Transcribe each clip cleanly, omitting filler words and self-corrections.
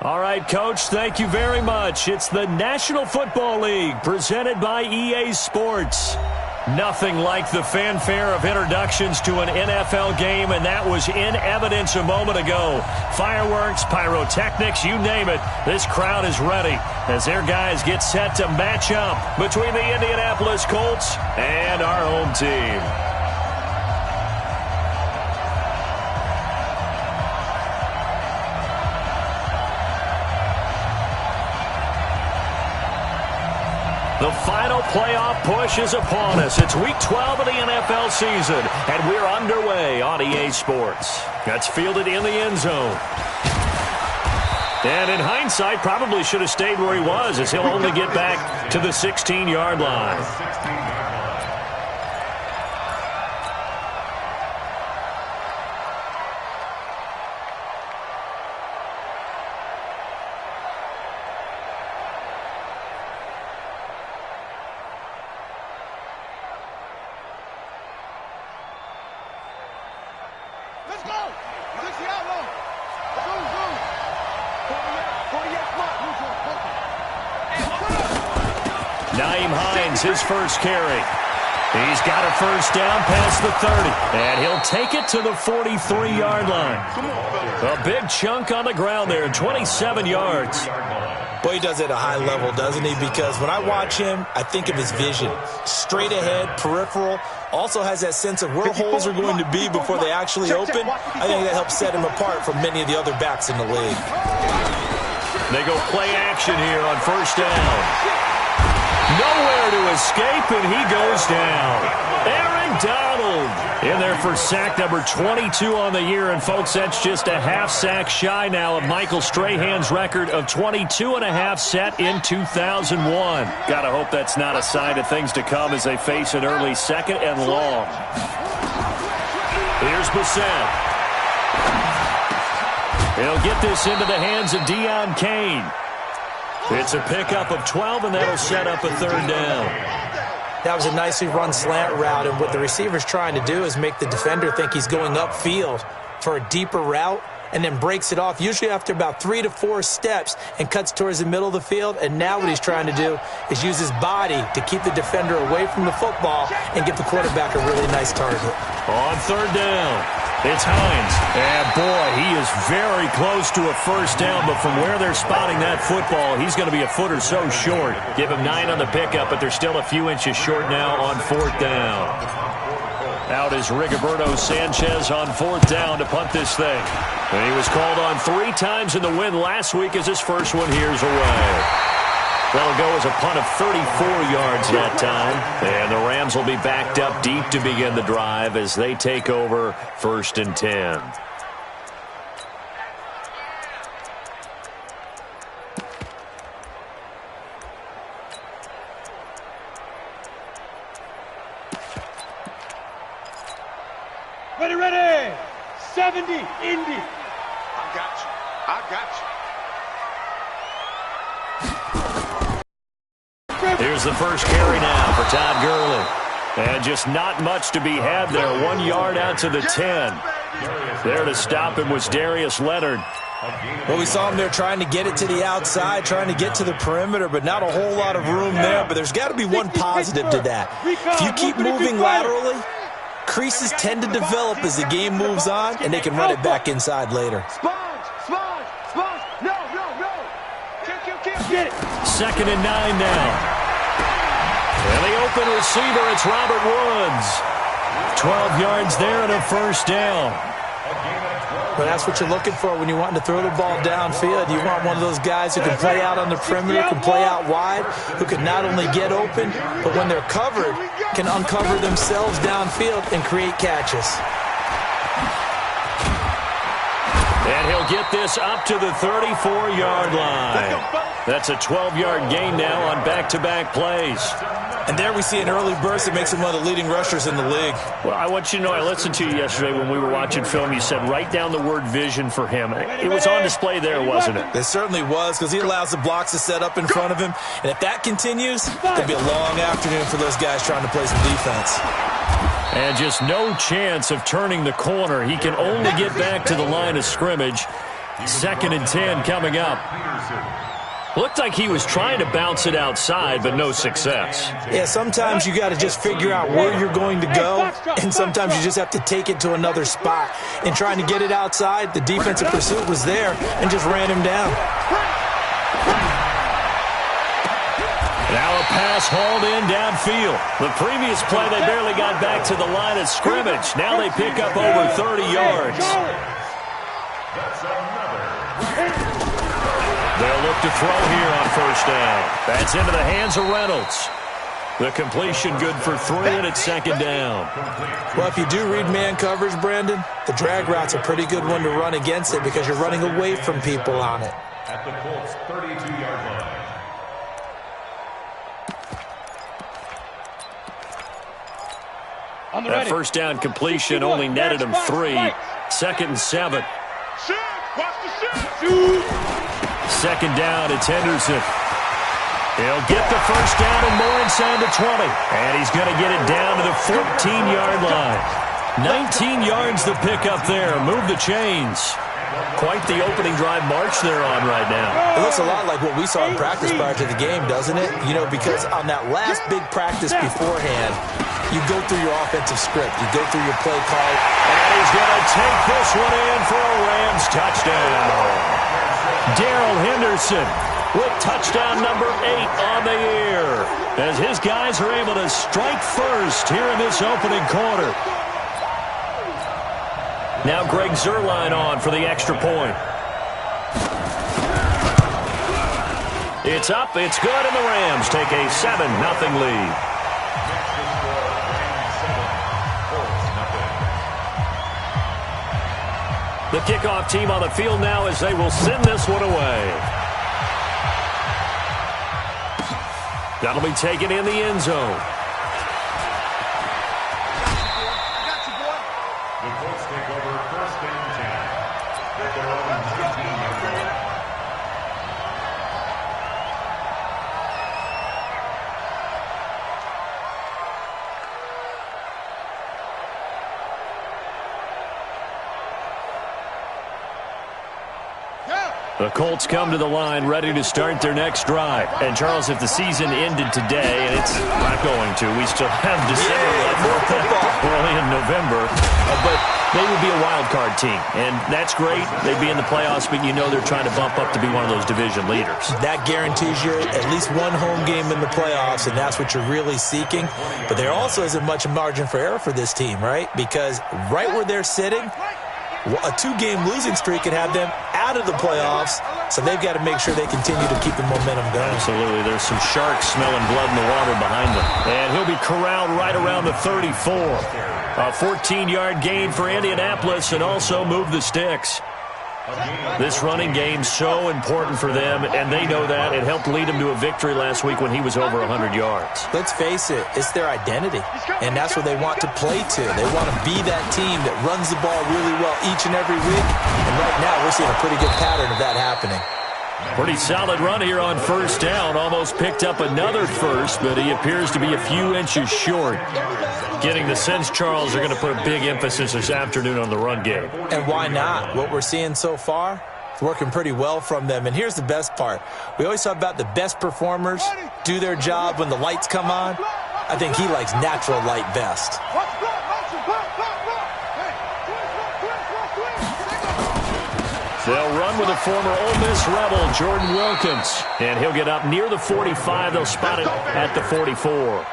All right, Coach, thank you very much. It's the National Football League presented by EA Sports. Nothing like the fanfare of introductions to an NFL game, and that was in evidence a moment ago. Fireworks, pyrotechnics, you name it. This crowd is ready as their guys get set to match up between the Indianapolis Colts and our home team. The final playoff push is upon us. It's Week 12 of the NFL season, and we're underway on EA Sports. That's fielded in the end zone. And in hindsight, probably should have stayed where he was, as he'll only get back to the 16-yard line. His first carry. He's got a first down past the 30, and he'll take it to the 43-yard line. A big chunk on the ground there, 27 yards. Boy, he does it at a high level, doesn't he? Because when I watch him, I think of his vision. Straight ahead, peripheral, also has that sense of where holes are going to be before they actually open. I think that helps set him apart from many of the other backs in the league. They go play action here on first down. Nowhere to escape, and he goes down. Aaron Donald in there for sack number 22 on the year. And, folks, that's just a half sack shy now of Michael Strahan's record of 22.5 set in 2001. Got to hope that's not a sign of things to come as they face an early second and long. Here's Bissett. He'll get this into the hands of Deion Kane. It's a pickup of 12, and that'll set up a third down. That was a nicely run slant route, and what the receiver's trying to do is make the defender think he's going upfield for a deeper route and then breaks it off, usually after about 3 to 4 steps, and cuts towards the middle of the field. And now what he's trying to do is use his body to keep the defender away from the football and give the quarterback a really nice target. On third down, it's Hines. And, boy, he is very close to a first down, but from where they're spotting that football, he's going to be a foot or so short. Give him 9 on the pickup, but they're still a few inches short now on fourth down. Out is Rigoberto Sanchez on fourth down to punt this thing. And he was called on 3 times in the win last week as his first one here's away. That'll go as a punt of 34 yards that time. And the Rams will be backed up deep to begin the drive as they take over first and 10. Ready. 70, Indy. I got you. Here's the first carry now for Todd Gurley. And just not much to be had there. 1 yard out to the 10. There to stop him was Darius Leonard. Well, we saw him there trying to get it to the outside, trying to get to the perimeter, but not a whole lot of room there. But there's got to be one positive to that. If you keep moving laterally, creases tend to develop as the game moves on, and they can run it back inside later. No. Get it. 2nd and 9 now. And the open receiver, it's Robert Woods. 12 yards there and a first down. Well, that's what you're looking for when you want to throw the ball downfield. You want one of those guys who can play out on the perimeter, can play out wide, who can not only get open, but when they're covered, can uncover themselves downfield and create catches. And he'll get this up to the 34-yard line. That's a 12-yard gain now on back-to-back plays. And there we see an early burst that makes him one of the leading rushers in the league. Well, I want you to know, I listened to you yesterday when we were watching film. You said write down the word vision for him. It was on display there, wasn't it? It certainly was, because he allows the blocks to set up in front of him. And if that continues, it'll be a long afternoon for those guys trying to play some defense. And just no chance of turning the corner. He can only get back to the line of scrimmage. 2nd and 10 coming up. Looked like he was trying to bounce it outside, but no success. Yeah, sometimes you got to just figure out where you're going to go, and sometimes you just have to take it to another spot. And trying to get it outside, the defensive pursuit was there and just ran him down. Now a pass hauled in downfield. The previous play, they barely got back to the line of scrimmage. Now they pick up over 30 yards. They'll look to throw here on 1st down. That's into the hands of Reynolds. The completion good for 3, and it's 2nd down. Well, if you do read man coverage, Brandon, the drag route's a pretty good one to run against it because you're running away from people on it. At the Colts' 32-yard line. That 1st down completion only netted him 3. 2nd and 7. Second down, it's Henderson. He'll get the 1st down and more inside the 20. And he's going to get it down to the 14-yard line. 19 yards to pick up there. Move the chains. Quite the opening drive march they're on right now. It looks a lot like what we saw in practice prior to the game, doesn't it? You know, because on that last big practice beforehand, you go through your offensive script. You go through your play call. And he's going to take this one in for a Rams touchdown. Darrell Henderson with touchdown number 8 on the year as his guys are able to strike first here in this opening quarter. Now Greg Zuerlein on for the extra point. It's up, it's good, and the Rams take a 7-0 lead. The kickoff team on the field now as they will send this one away. That'll be taken in the end zone. The Colts take over 1st and 10. At their own 19-yard line. The Colts come to the line ready to start their next drive. And, Charles, if the season ended today, and it's not going to, we still have December left. Early in November. But they would be a wild card team. And that's great. They'd be in the playoffs, but you know they're trying to bump up to be one of those division leaders. That guarantees you at least one home game in the playoffs, and that's what you're really seeking. But there also isn't much margin for error for this team, right? Because right where they're sitting, a 2-game losing streak could have them out of the playoffs, so they've got to make sure they continue to keep the momentum going. Absolutely. There's some sharks smelling blood in the water behind them. And he'll be corralled right around the 34. A 14-yard gain for Indianapolis and also move the sticks. This running game so important for them, and they know that. It helped lead them to a victory last week when he was over 100 yards. Let's face it, it's their identity, and that's what they want to play to. They want to be that team that runs the ball really well each and every week, and right now we're seeing a pretty good pattern of that happening. Pretty solid run here on 1st down. Almost picked up another first, but he appears to be a few inches short. Getting the sense, Charles, are going to put a big emphasis this afternoon on the run game. And why not? What we're seeing so far, it's working pretty well from them. And here's the best part. We always talk about the best performers do their job when the lights come on. I think he likes natural light best. They'll run with a former Ole Miss Rebel, Jordan Wilkins. And he'll get up near the 45. They'll spot it at the 44.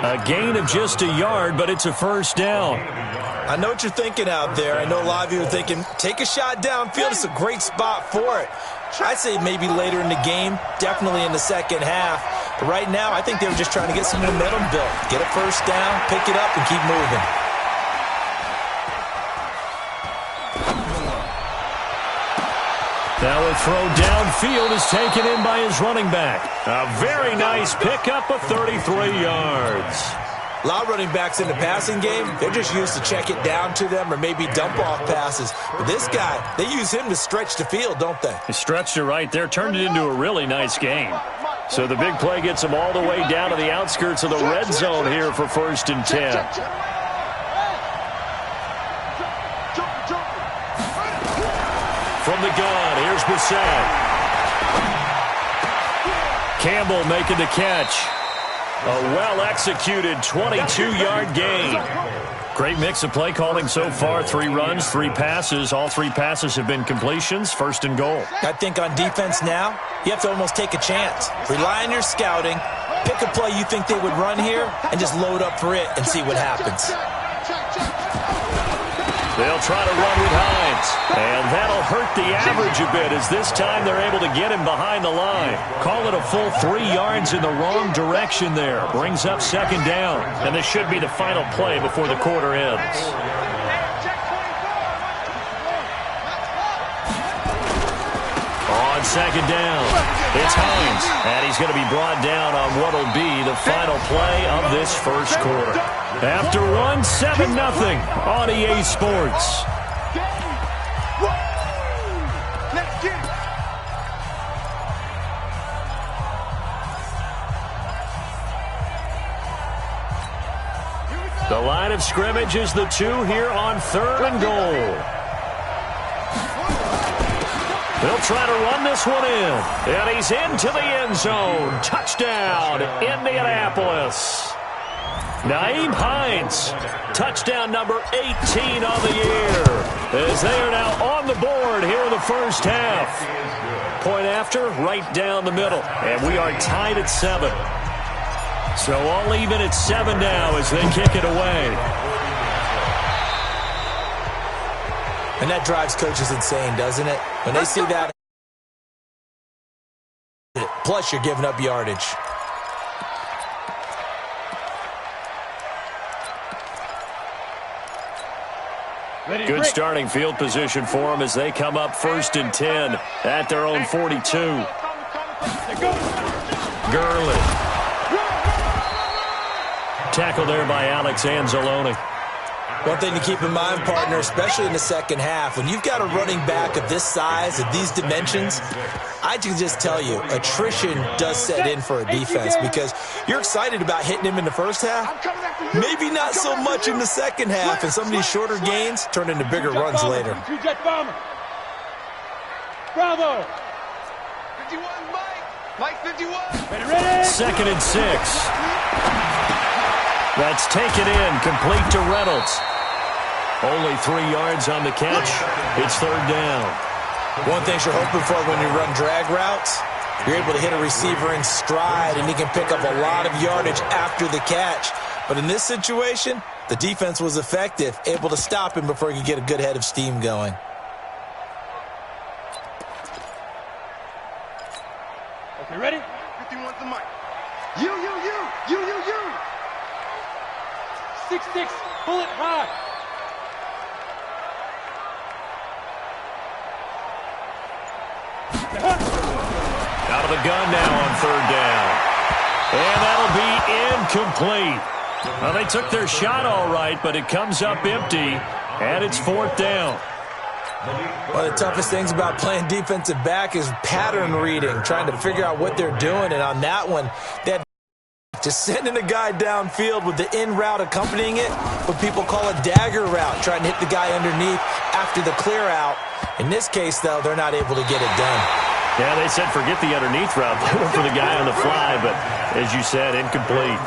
A gain of just a yard, but it's a 1st down. I know what you're thinking out there. I know a lot of you are thinking, take a shot downfield. It's a great spot for it. I'd say maybe later in the game, definitely in the second half. But right now, I think they were just trying to get some momentum built. Get a 1st down, pick it up, and keep moving. Now a throw downfield is taken in by his running back. A very nice pickup of 33 yards. A lot of running backs in the passing game, they're just used to check it down to them or maybe dump off passes. But this guy, they use him to stretch the field, don't they? He stretched it right there, turned it into a really nice game. So the big play gets him all the way down to the outskirts of the red zone here for 1st and 10. From the gun, Bissett. Campbell making the catch. A well-executed 22-yard gain. Great mix of play calling so far. 3 runs, 3 passes. All 3 passes have been completions. First and goal. I think on defense now, you have to almost take a chance. Rely on your scouting. Pick a play you think they would run here and just load up for it and see what happens. They'll try to run with Hines. And that'll hurt the average a bit as this time they're able to get him behind the line. Call it a full 3 yards in the wrong direction there. Brings up second down. And this should be the final play before the quarter ends. On second down, it's Hines. And he's going to be brought down on what will be the final play of this first quarter. After one, 7-0 on EA Sports. The line of scrimmage is the 2 here on 3rd and goal. They'll try to run this one in. And he's into the end zone. Touchdown, Indianapolis. Nyheim Hines, touchdown number 18 on the year, as they are now on the board here in the first half. Point after, right down the middle, and we are tied at 7. So all even at 7 now as they kick it away. And that drives coaches insane, doesn't it? When they see that, plus you're giving up yardage. Good starting field position for them as they come up 1st and 10 at their own 42. Gurley. Tackle there by Alex Anzalone. One thing to keep in mind, partner, especially in the second half, when you've got a running back of this size, of these dimensions, I can just tell you, attrition does set in for a defense because you're excited about hitting him in the first half, maybe not so much in the second half, and some of these shorter gains turn into bigger runs later. Bravo! 51, Mike 51. Ready? 2nd and 6. That's taken in, complete to Reynolds. Only 3 yards on the catch. It's 3rd down. One thing you're hoping for when you run drag routes, you're able to hit a receiver in stride, and he can pick up a lot of yardage after the catch. But in this situation, the defense was effective, able to stop him before he could get a good head of steam going. Okay, ready? 51 to Mike. You. 6-6, bullet high. Out of the gun now on 3rd down. And that'll be incomplete. Well, they took their shot all right, but it comes up empty, and it's 4th down. One of the toughest things about playing defensive back is pattern reading, trying to figure out what they're doing. And on that one, they had just sending a guy downfield with the in route accompanying it, what people call a dagger route, trying to hit the guy underneath after the clear out. In this case, though, they're not able to get it done. Yeah, they said forget the underneath route. They went for the guy on the fly, but as you said, incomplete.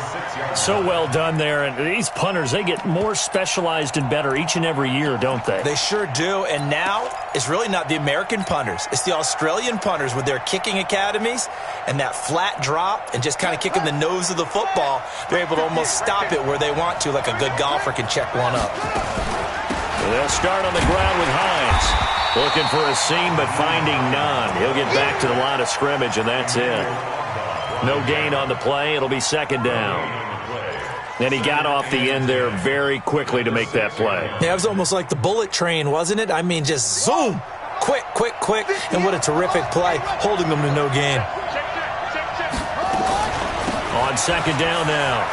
So well done there. And these punters, they get more specialized and better each and every year, don't they? They sure do. And now it's really not the American punters. It's the Australian punters with their kicking academies and that flat drop and just kind of kicking the nose of the football. They're able to almost stop it where they want to, like a good golfer can check one up. They'll start on the ground with Hines. Looking for a seam, but finding none. He'll get back to the line of scrimmage, and that's it. No gain on the play. It'll be 2nd down. And he got off the end there very quickly to make that play. Yeah, it was almost like the bullet train, wasn't it? I mean, just zoom. Quick. And what a terrific play, holding them to no gain. On 2nd down now,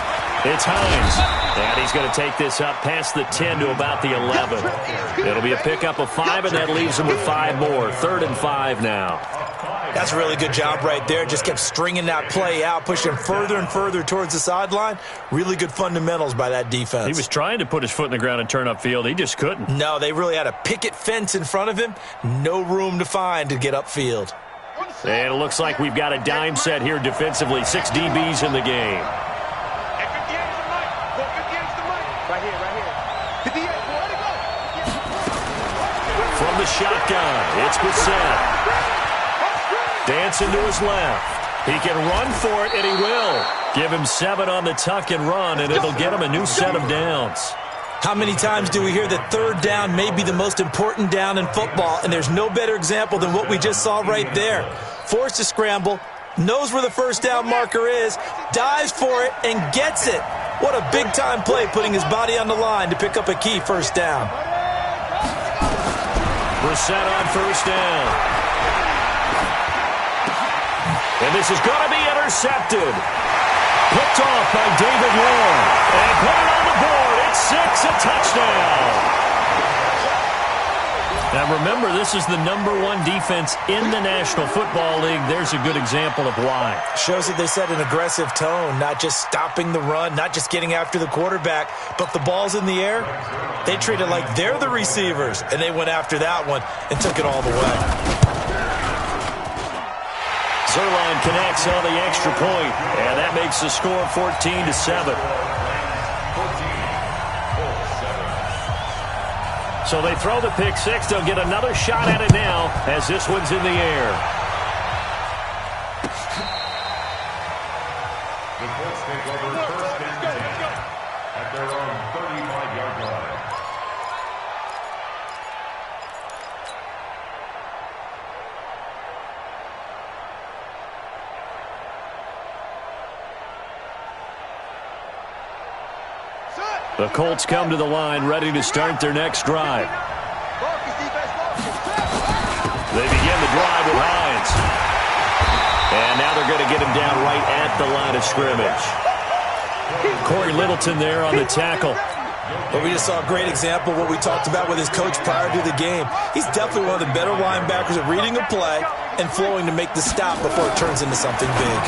it's Hines. And he's going to take this up past the 10 to about the 11. It'll be a pickup of 5, and that leaves him with 5 more. 3rd and 5 now. That's a really good job right there. Just kept stringing that play out, pushing further and further towards the sideline. Really good fundamentals by that defense. He was trying to put his foot in the ground and turn upfield. He just couldn't. No, they really had a picket fence in front of him. No room to find to get upfield. And it looks like we've got a dime set here defensively. 6 DBs in the game. Right here. 58, let it go. From the shotgun, it's Brissett. Dancing to his left. He can run for it, and he will. Give him 7 on the tuck and run, and it'll get him a new set of downs. How many times do we hear that third down may be the most important down in football, and there's no better example than what we just saw right there. Forced to scramble, knows where the first down marker is, dives for it, and gets it. What a big-time play, putting his body on the line to pick up a key first down. Brissett on first down. And this is going to be intercepted. Picked off by David Long. And put it on the board. It's 6, a touchdown. Now remember, this is the #1 defense in the National Football League. There's a good example of why. Shows that they set an aggressive tone, not just stopping the run, not just getting after the quarterback, but the ball's in the air. They treat it like they're the receivers, and they went after that one and took it all the way. Zerline connects on the extra point, and that makes the score 14-7. So they throw the pick 6. They'll get another shot at it now as this one's in the air. The Colts take over first and 10 at their own 35-yard line. The Colts come to the line ready to start their next drive. They begin the drive with Hines. And now they're going to get him down right at the line of scrimmage. Corey Littleton there on the tackle. But we just saw a great example of what we talked about with his coach prior to the game. He's definitely one of the better linebackers at reading a play and flowing to make the stop before it turns into something big.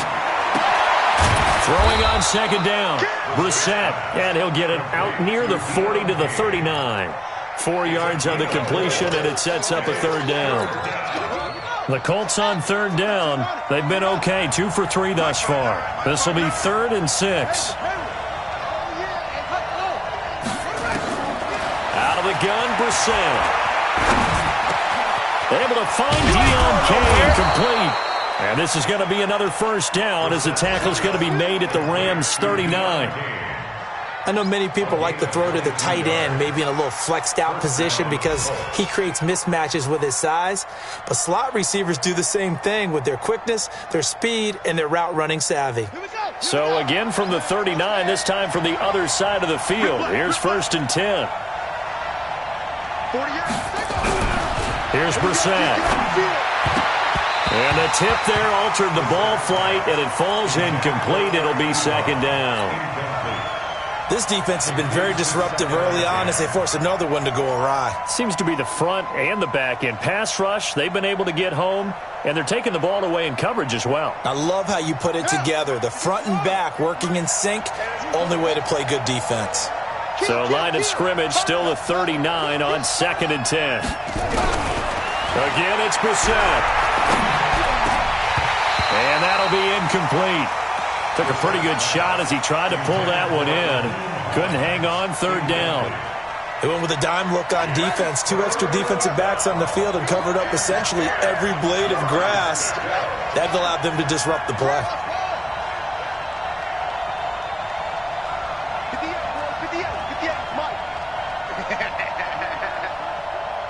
Throwing on second down, Brissett, and he'll get it out near the 40 to the 39. 4 yards on the completion, and it sets up a third down. The Colts on third down. They've been okay, 2 for 3 thus far. This will be 3rd and 6. Out of the gun, Brissett. Able to find Dion Kane, complete. And this is going to be another first down as the tackle's going to be made at the Rams' 39. I know many people like to throw to the tight end, maybe in a little flexed out position because he creates mismatches with his size. But slot receivers do the same thing with their quickness, their speed, and their route running savvy. So again from the 39, this time from the other side of the field. Here's 1st and 10. Here's Brissett. And the tip there altered the ball flight, and it falls incomplete. It'll be 2nd down. This defense has been very disruptive early on as they force another one to go awry. Seems to be the front and the back end. Pass rush, they've been able to get home, and they're taking the ball away in coverage as well. I love how you put it together. The front and back working in sync, only way to play good defense. So line of scrimmage still the 39 on 2nd and 10. Again, it's Brissett. And that'll be incomplete. Took a pretty good shot as he tried to pull that one in. Couldn't hang on, 3rd down. They went with a dime look on defense. 2 extra defensive backs on the field and covered up essentially every blade of grass. That allowed them to disrupt the play.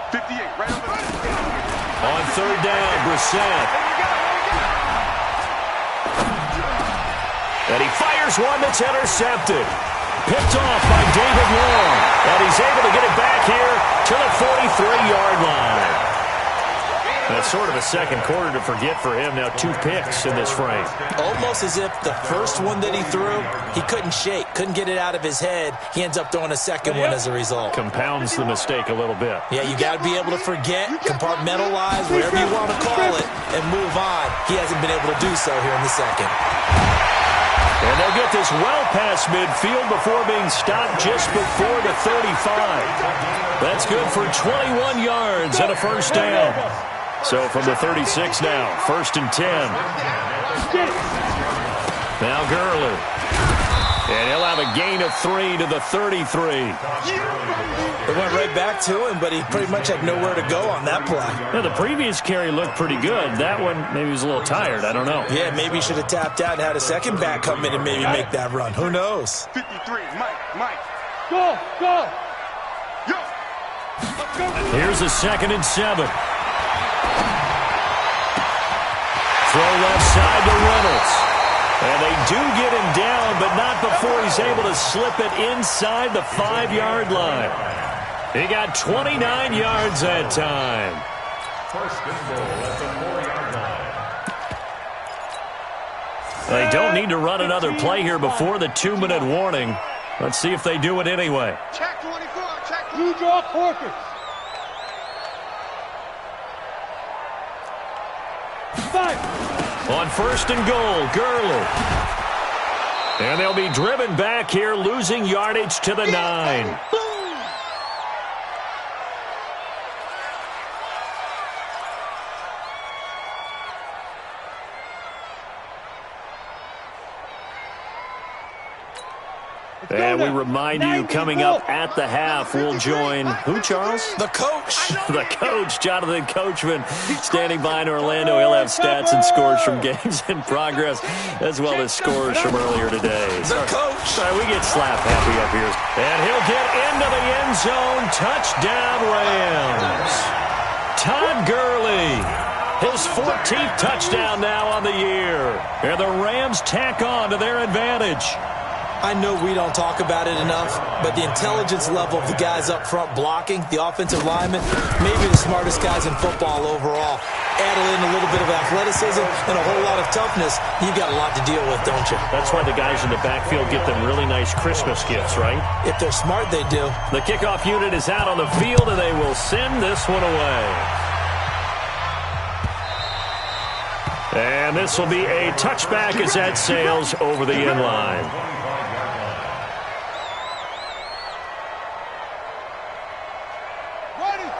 58, right over there. On 3rd down, Brissett. And he fires one that's intercepted. Picked off by David Long. And he's able to get it back here to the 43-yard line. That's sort of a second quarter to forget for him. Now 2 picks in this frame. Almost as if the first one that he threw, he couldn't shake, couldn't get it out of his head. He ends up throwing a second one as a result. Compounds the mistake a little bit. Yeah, you got to be able to forget, compartmentalize, whatever you want to call it, and move on. He hasn't been able to do so here in the second. And they'll get this well past midfield before being stopped just before the 35. That's good for 21 yards and a first down. So from the 36 now, 1st and 10. Now Gurley. And he'll have a gain of 3 to the 33. It went right back to him, but he pretty much had nowhere to go on that play. Now, the previous carry looked pretty good. That one, maybe he was a little tired. I don't know. Yeah, maybe he should have tapped out and had a second back come in and maybe make that run. Who knows? 53, Mike. Go. Yo. Let's go. Here's a 2nd and 7. Throw left side to Reynolds. And they do get him down, but not before he's able to slip it inside the 5-yard line. He got 29 yards that time. First and goal at the 4-yard line. They don't need to run another play here before the 2-minute warning. Let's see if they do it anyway. Check 24, check. You draw quarters. On 1st and goal, Gurley. And they'll be driven back here, losing yardage to the 9. And we remind you, coming up at the half, we'll join who, Charles? The coach. The coach, Jonathan Coachman, standing by in Orlando. He'll have stats and scores from games in progress, as well as scores from earlier today. The coach. Sorry, we get slap happy up here. And he'll get into the end zone. Touchdown, Rams. Todd Gurley. His 14th touchdown now on the year. And the Rams tack on to their advantage. I know we don't talk about it enough, but the intelligence level of the guys up front blocking, the offensive linemen, maybe the smartest guys in football overall. Add in a little bit of athleticism and a whole lot of toughness, you've got a lot to deal with, don't you? That's why the guys in the backfield get them really nice Christmas gifts, right? If they're smart, they do. The kickoff unit is out on the field, and they will send this one away. And this will be a touchback as that sails over the end line.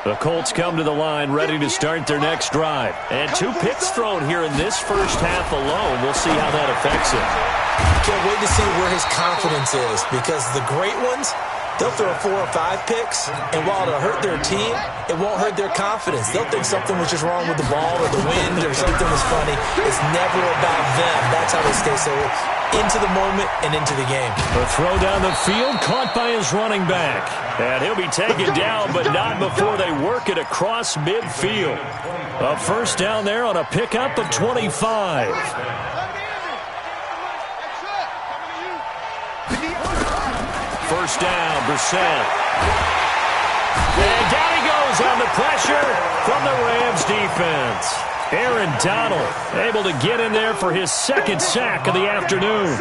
The Colts come to the line ready to start their next drive. And 2 picks thrown here in this first half alone. We'll see how that affects him. Can't wait to see where his confidence is, because the great ones, they'll throw 4 or 5 picks, and while it'll hurt their team, it won't hurt their confidence. They'll think something was just wrong with the ball or the wind or something was funny. It's never about them. That's how they stay so into the moment and into the game. A throw down the field, caught by his running back. And he'll be taken down, but not before they work it across midfield. A first down there on a pickup of 25. First down, Brissett. And down he goes on the pressure from the Rams defense. Aaron Donald able to get in there for his 2nd sack of the afternoon.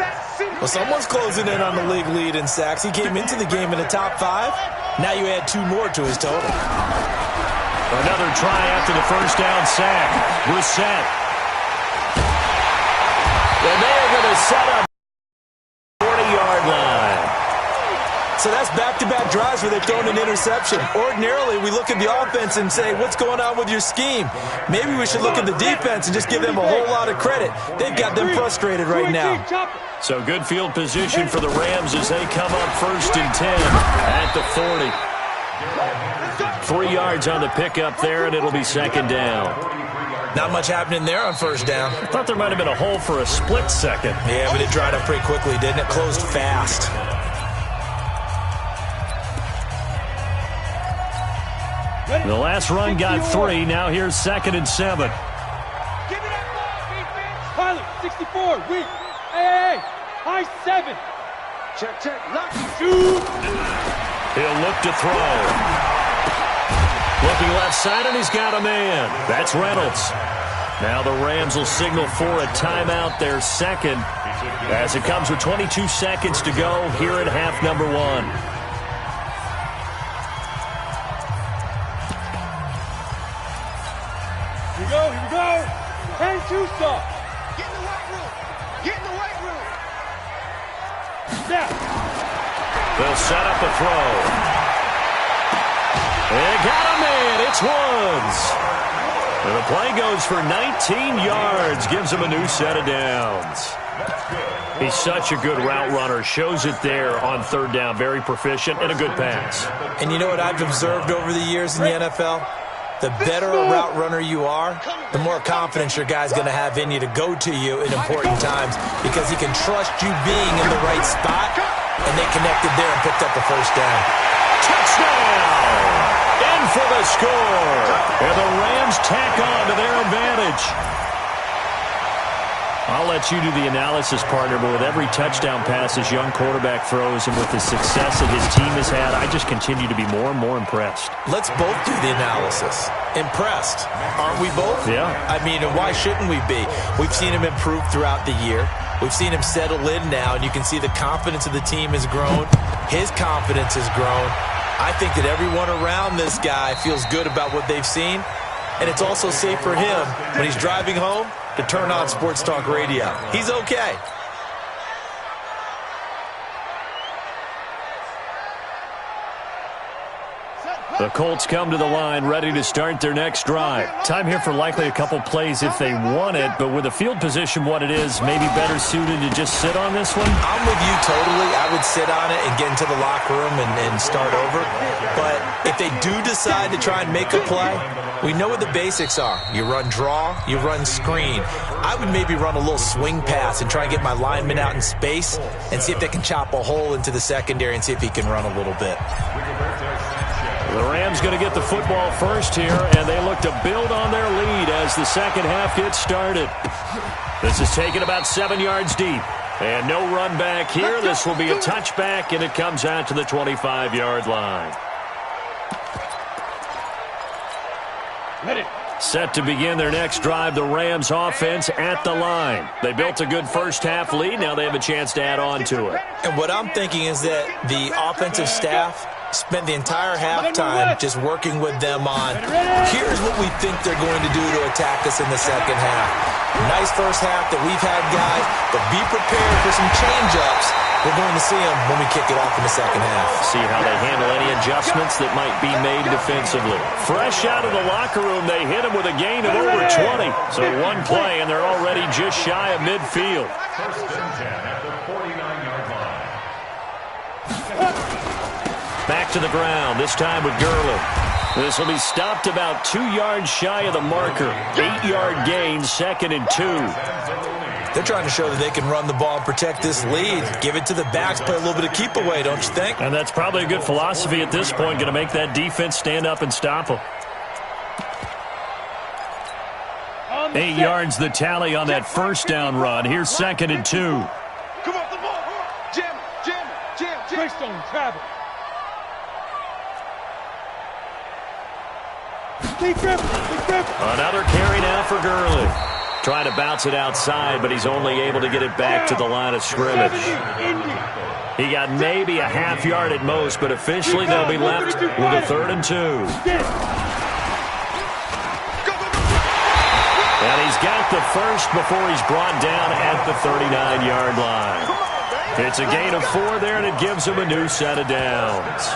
Well, someone's closing in on the league lead in sacks. He came into the game in the top 5. Now you add 2 more to his total. Another try after the first down sack. Brissett. And they are going to set up 40-yard line. So that's back-to-back drives where they've thrown an interception. Ordinarily, we look at the offense and say, what's going on with your scheme? Maybe we should look at the defense and just give them a whole lot of credit. They've got them frustrated right now. So good field position for the Rams as they come up 1st and 10 at the 40. 3 yards on the pickup there, and it'll be 2nd down. Not much happening there on first down. I thought there might have been a hole for a split second. Yeah, but it dried up pretty quickly, didn't it? Closed fast. The last run got 3. Now here's 2nd and 7. Give me that ball, defense. Pilot, 64, weak. Hey, high 7. Check, lock, shoot. He'll look to throw. Looking left side, and he's got a man. That's Reynolds. Now the Rams will signal for a timeout, their second, as it comes with 22 seconds to go here at half number 1. Here we go, here we go. And two stop. Get in the right room. Get in the right room. Snap. They'll set up a throw. They got a man. It's Woods. And the play goes for 19 yards. Gives him a new set of downs. He's such a good route runner. Shows it there on third down. Very proficient and a good pass. And you know what I've observed over the years in the NFL? The better a route runner you are, the more confidence your guy's going to have in you to go to you in important times because he can trust you being in the right spot, and they connected there and picked up a first down. Touchdown! In for the score. And the Rams tack on to their advantage. I'll let you do the analysis, partner, but with every touchdown pass his young quarterback throws and with the success that his team has had, I just continue to be more and more impressed. Let's both do the analysis. Impressed. Aren't we both? Yeah. I mean, and why shouldn't we be? We've seen him improve throughout the year. We've seen him settle in now, and you can see the confidence of the team has grown. His confidence has grown. I think that everyone around this guy feels good about what they've seen, and it's also safe for him when he's driving home to turn on Sports Talk Radio. He's okay. The Colts come to the line ready to start their next drive. Time here for likely a couple plays if they want it, but with the field position what it is, maybe better suited to just sit on this one? I'm with you totally. I would sit on it and get into the locker room and start over. But if they do decide to try and make a play, we know what the basics are. You run draw, you run screen. I would maybe run a little swing pass and try and get my lineman out in space and see if they can chop a hole into the secondary and see if he can run a little bit. The Rams going to get the football first here, and they look to build on their lead as the second half gets started. This is taken about 7 yards deep. And no run back here. This will be a touchback, and it comes out to the 25-yard line. Ready. Set to begin their next drive, the Rams offense at the line. They built a good first half lead. Now they have a chance to add on to it. And what I'm thinking is that the offensive staff spent the entire halftime just working with them on, here's what we think they're going to do to attack us in the second half. Nice first half that we've had, guys, but be prepared for some change-ups. We're going to see them when we kick it off in the second half. See how they handle any adjustments that might be made defensively. Fresh out of the locker room, they hit him with a gain of over 20. So one play, and they're already just shy of midfield. First and 10 at the 49-yard line. Back to the ground, this time with Gurley. This will be stopped about 2 yards shy of the marker. 8-yard gain, 2nd and 2. They're trying to show that they can run the ball and protect this lead. Give it to the backs, play a little bit of keep away, don't you think? And that's probably a good philosophy at this point, going to make that defense stand up and stop them. 8 yards the tally on that first down run. Here's 2nd and 2. Come off the ball. Jam, jam, jam, jam. Greystone travel. Keep grip. Another carry now for Gurley. Trying to bounce it outside, but he's only able to get it back to the line of scrimmage. He got maybe a half yard at most, but officially they'll be left with a 3rd and 2. And he's got the first before he's brought down at the 39-yard line. It's a gain of 4 there, and it gives him a new set of downs.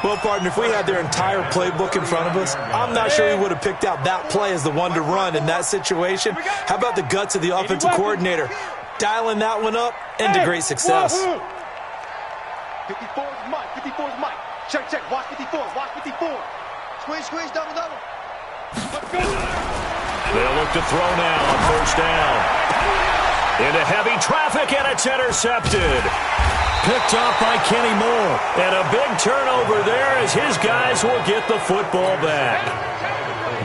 Well, partner, if we had their entire playbook in front of us, I'm not sure we would have picked out that play as the one to run in that situation. How about the guts of the offensive coordinator dialing that one up into great success? 54 is Mike. 54 is Mike. Check, check. Watch 54. Watch 54. Squeeze, double, double. They'll look to throw now on first down. Into heavy traffic, and it's intercepted. Picked off by Kenny Moore. And a big turnover there as his guys will get the football back.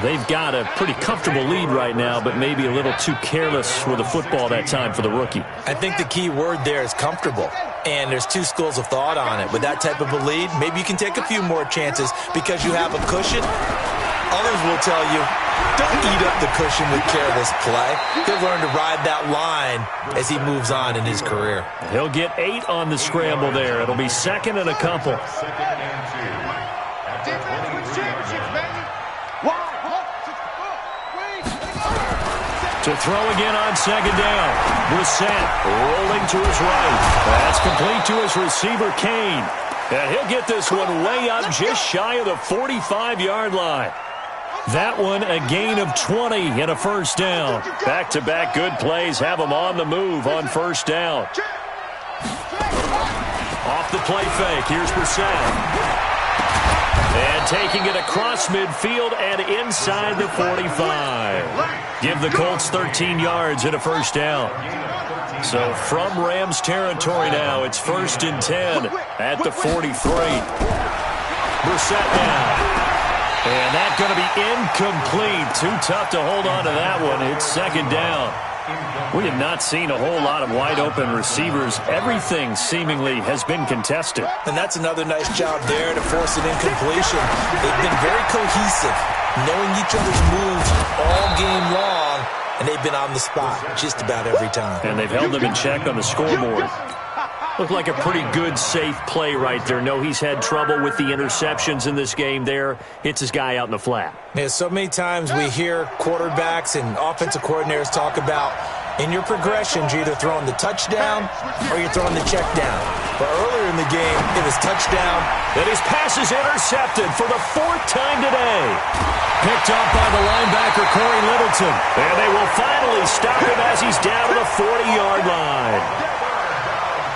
They've got a pretty comfortable lead right now, but maybe a little too careless with the football that time for the rookie. I think the key word there is comfortable. And there's two schools of thought on it. With that type of a lead, maybe you can take a few more chances because you have a cushion. Others will tell you, don't eat up the cushion with careless play. He'll learn to ride that line as he moves on in his career. He'll get 8 on the scramble there. It'll be second and a couple. To throw again on second down. Brissett rolling to his right. That's complete to his receiver, Kane. And he'll get this one way up just shy of the 45-yard line. That one a gain of 20 and a first down. Back-to-back good plays have him on the move on first down. Off the play fake, here's Brissett. And taking it across midfield and inside the 45. Give the Colts 13 yards and a first down. So from Rams territory now, it's 1st and 10 at the 43. Brissett now. And that's going to be incomplete. Too tough to hold on to that one. It's second down. We have not seen a whole lot of wide-open receivers. Everything seemingly has been contested. And that's another nice job there to force an incompletion. They've been very cohesive, knowing each other's moves all game long, and they've been on the spot just about every time. And they've held them in check on the scoreboard. Looked like a pretty good, safe play right there. No, he's had trouble with the interceptions in this game there. Hits his guy out in the flat. Yeah, so many times we hear quarterbacks and offensive coordinators talk about in your progressions, you're either throwing the touchdown or you're throwing the check down. But earlier in the game, it was touchdown. And his pass is intercepted for the 4th time today. Picked up by the linebacker, Corey Littleton. And they will finally stop him as he's down to the 40-yard line.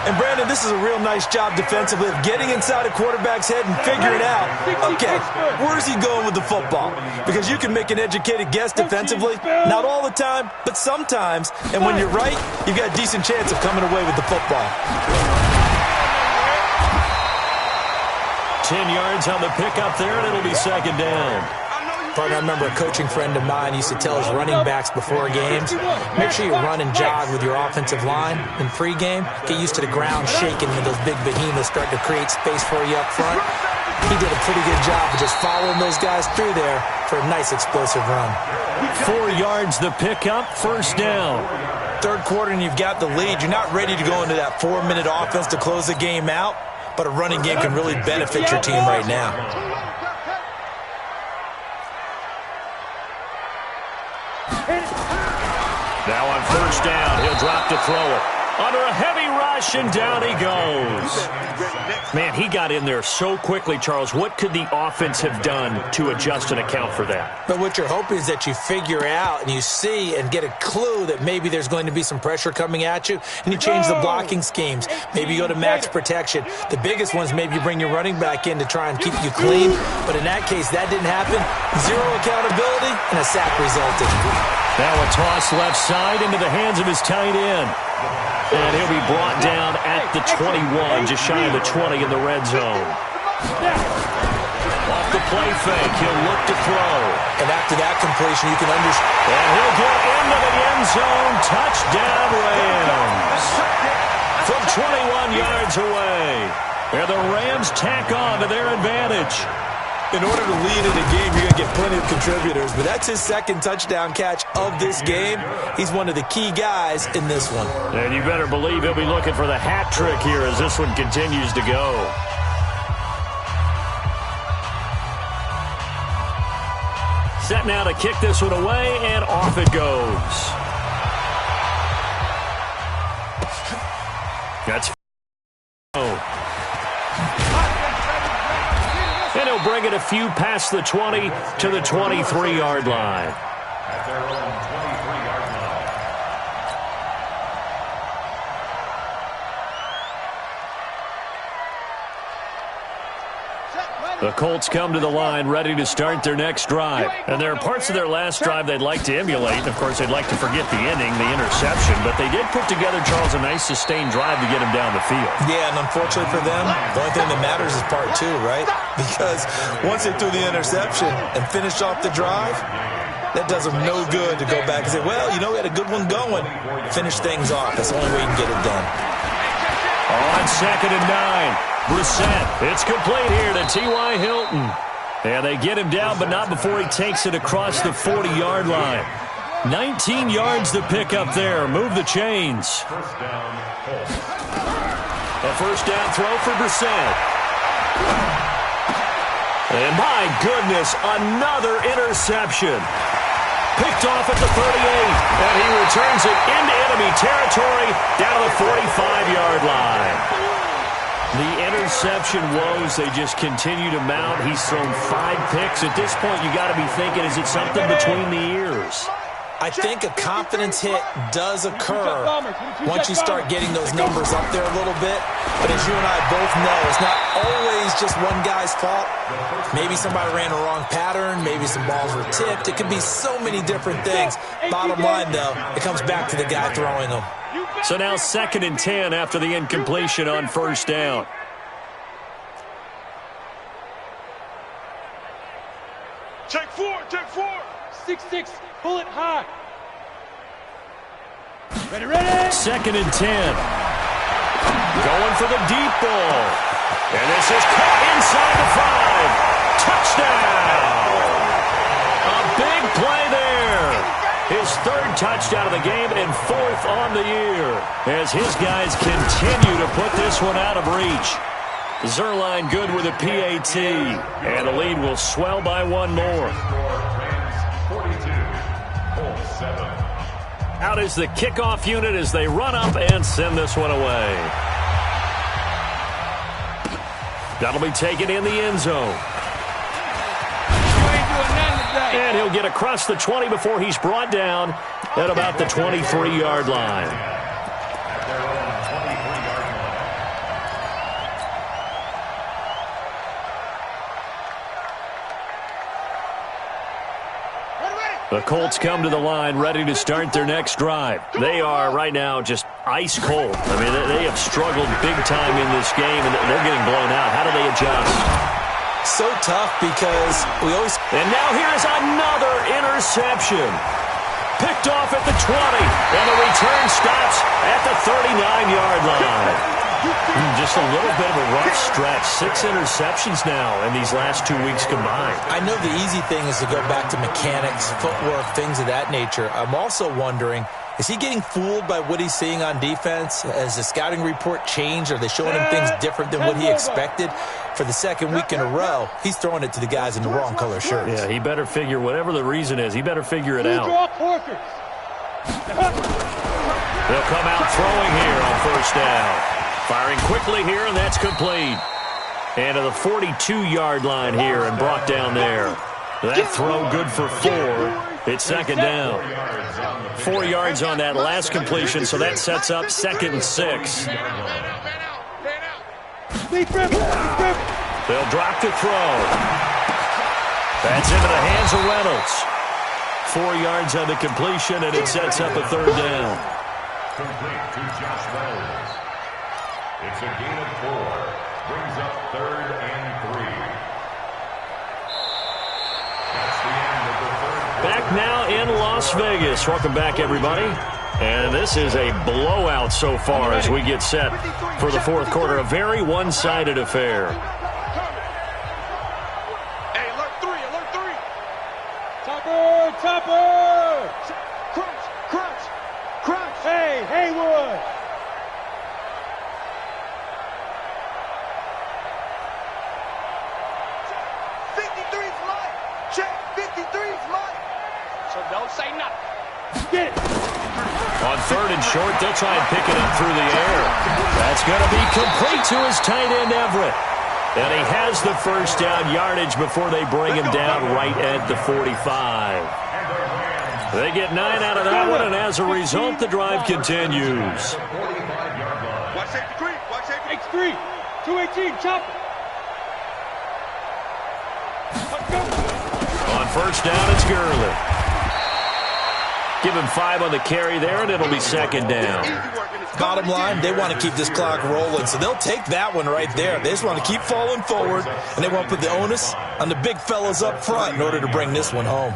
And, Brandon, this is a real nice job defensively of getting inside a quarterback's head and figuring out, okay, where's he going with the football? Because you can make an educated guess defensively, not all the time, but sometimes. And when you're right, you've got a decent chance of coming away with the football. 10 yards on the pickup there, and it'll be second down. Partner, I remember a coaching friend of mine used to tell his running backs before games, make sure you run and jog with your offensive line in pregame. Get used to the ground shaking when those big behemoths start to create space for you up front. He did a pretty good job of just following those guys through there for a nice explosive run. 4 yards the pickup, first down. Third quarter and you've got the lead. You're not ready to go into that 4-minute offense to close the game out, but a running game can really benefit your team right now. Now on first down, he'll drop to throw it. Under a heavy rush, and down he goes. Man, he got in there so quickly, Charles. What could the offense have done to adjust and account for that? But what you're hoping is that you figure out and you see and get a clue that maybe there's going to be some pressure coming at you, and you change the blocking schemes. Maybe you go to max protection. The biggest one is maybe you bring your running back in to try and keep you clean. But in that case, that didn't happen. 0 accountability, and a sack resulted. Now a toss left side into the hands of his tight end. And he'll be brought down at the 21, just shy of the 20 in the red zone. Off the play fake, he'll look to throw. And after that completion, you can understand. And he'll get into the end zone. Touchdown, Rams. From 21 yards away. And the Rams tack on to their advantage. In order to lead in a game, you're going to get plenty of contributors, but that's his second touchdown catch of this game. He's one of the key guys in this one. And you better believe he'll be looking for the hat trick here as this one continues to go. Set now to kick this one away, and off it goes. That's and he'll bring it a few past the 20 to the 23-yard line. At their own 23-yard line. The Colts come to the line ready to start their next drive. And there are parts of their last drive they'd like to emulate. Of course, they'd like to forget the ending, the interception. But they did put together, Charles, a nice sustained drive to get him down the field. Yeah, and unfortunately for them, the only thing that matters is part 2, right? Because once they threw the interception and finished off the drive, that does them no good to go back and say, well, you know, we had a good one going. Finish things off. That's the only way you can get it done. On second and 9. Brissett, it's complete here to T.Y. Hilton. And they get him down, but not before he takes it across the 40-yard line. 19 yards to pick up there. Move the chains. A first down throw for Brissett. And my goodness, another interception. Picked off at the 38, and he returns it into enemy territory down to the 45-yard line. The interception woes, they just continue to mount. He's thrown 5 picks. At this point, you got to be thinking, is it something between the ears? I think a confidence hit does occur once you start getting those numbers up there a little bit. But as you and I both know, it's not always just one guy's fault. Maybe somebody ran a wrong pattern. Maybe some balls were tipped. It could be so many different things. Bottom line, though, it comes back to the guy throwing them. So now 2nd and 10 after the incompletion on first down. Take 4, take 4. 6-6, pull it high. Ready, ready. 2nd and 10. Going for the deep ball. And this is caught inside the 5. Touchdown. A big play there. His 3rd touchdown of the game and 4th on the year as his guys continue to put this one out of reach. Zerline good with a PAT, and the lead will swell by 1 more. Out is the kickoff unit as they run up and send this one away. That'll be taken in the end zone. And he'll get across the 20 before he's brought down at about the 23-yard line. The Colts come to the line ready to start their next drive. They are right now just ice cold. I mean, they have struggled big time in this game, and they're getting blown out. How do they adjust? So tough because we always... And now here's another interception. Picked off at the 20, and the return stops at the 39-yard line. Just a little bit of a rough stretch. 6 interceptions now in these last 2 weeks combined. I know the easy thing is to go back to mechanics, footwork, things of that nature. I'm also wondering, is he getting fooled by what he's seeing on defense? Has the scouting report changed? Are they showing him things different than what he expected? For the 2nd week in a row, he's throwing it to the guys in the wrong color shirts. Yeah, he better figure, whatever the reason is, he better figure it out. They'll come out throwing here on first down. Firing quickly here, and that's complete. And to the 42-yard line here and brought down there. That throw good for 4. It's 2nd down. 4 yards on that last completion, so that sets up 2nd and 6. They'll drop to throw. That's into the hands of Reynolds. 4 yards on the completion, and it sets up a 3rd down. Complete to Josh Reynolds. It's a gain of 4. Brings up 3rd and 3. That's the end of the 3rd. Back now in Las Vegas. Welcome back, everybody. And this is a blowout so far as we get set for the 4th quarter. A very one-sided affair. Hey, alert 3, alert 3. Topper, Topper. Crunch, crunch, crunch. Hey, Haywood. Don't say nothing. Get it. On 3rd and short, they'll try and pick it up through the air. That's going to be complete to his tight end, Everett. And he has the first down yardage before they bring him down right at the 45. They get 9 out of that one, and as a result, the drive continues. Watch safety 3. Watch safety 3. 218. Chop. On first down, it's Gurley. Give him 5 on the carry there, and it'll be 2nd down. Bottom line, they want to keep this clock rolling, so they'll take that one right there. They just want to keep falling forward, and they want to put the onus on the big fellas up front in order to bring this one home.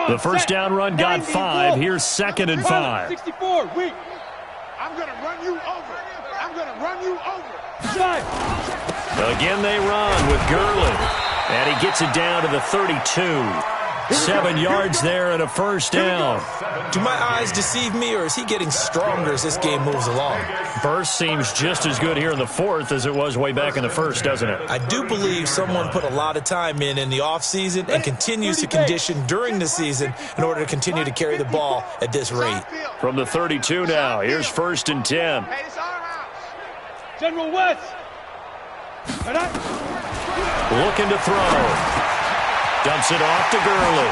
The first down run got 5. Here's 2nd and 5. 64, weak. I'm going to run you over. I'm going to run you over. Side. Again they run with Gurley. And he gets it down to the 32. 7 yards there and a first down. Do my eyes deceive me, or is he getting stronger as this game moves along? Burst seems just as good here in the 4th as it was way back in the 1st, doesn't it? I do believe someone put a lot of time in the offseason and continues to condition during the season in order to continue to carry the ball at this rate. From the 32 now, here's 1st and 10. Hey, it's our house. General West. Looking to throw. Dumps it off to Gurley.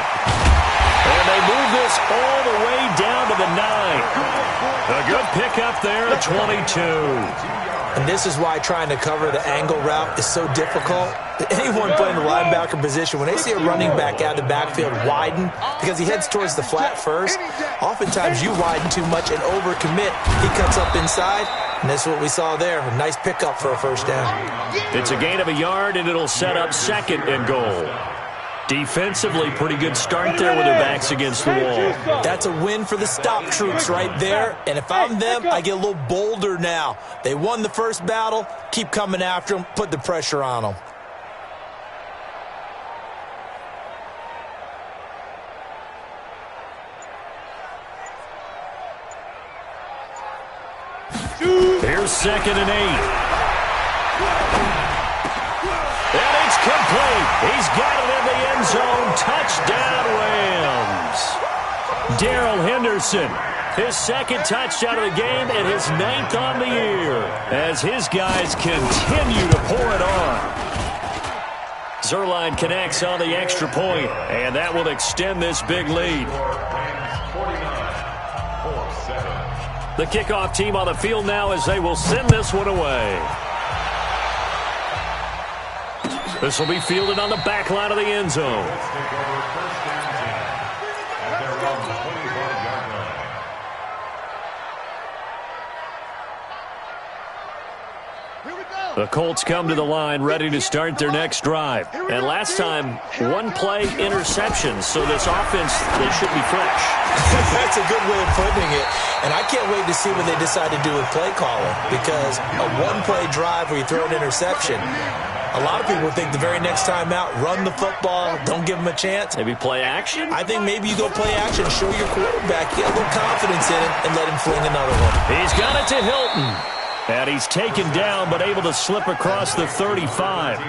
And they move this all the way down to the 9. A good pickup there at 22. And this is why trying to cover the angle route is so difficult. Anyone playing the linebacker position, when they see a running back out of the backfield widen, because he heads towards the flat first, oftentimes you widen too much and overcommit. He cuts up inside, and that's what we saw there. A nice pickup for a first down. It's a gain of a yard, and it'll set up 2nd and goal. Defensively, pretty good start there with their backs against the wall. That's a win for the stop troops right there. And if I'm them, I get a little bolder now. They won the first battle. Keep coming after them. Put the pressure on them. Here's 2nd and 8. And it's complete. He's got it in the end zone. Touchdown, Rams. Darrell Henderson, his 2nd touchdown of the game and his 9th on the year as his guys continue to pour it on. Zuerlein connects on the extra point, and that will extend this big lead. The kickoff team on the field now as they will send this one away. This will be fielded on the back line of the end zone. The Colts come to the line ready to start their next drive. And last time, 1-play interceptions, so this offense, they should be fresh. That's a good way of putting it. And I can't wait to see what they decide to do with play calling, because a 1-play drive where you throw an interception, a lot of people think the very next time out, run the football, don't give them a chance. Maybe play action? I think maybe you go play action, show your quarterback, get a little confidence in him, and let him fling another one. He's got it to Hilton. And he's taken down, but able to slip across the 35.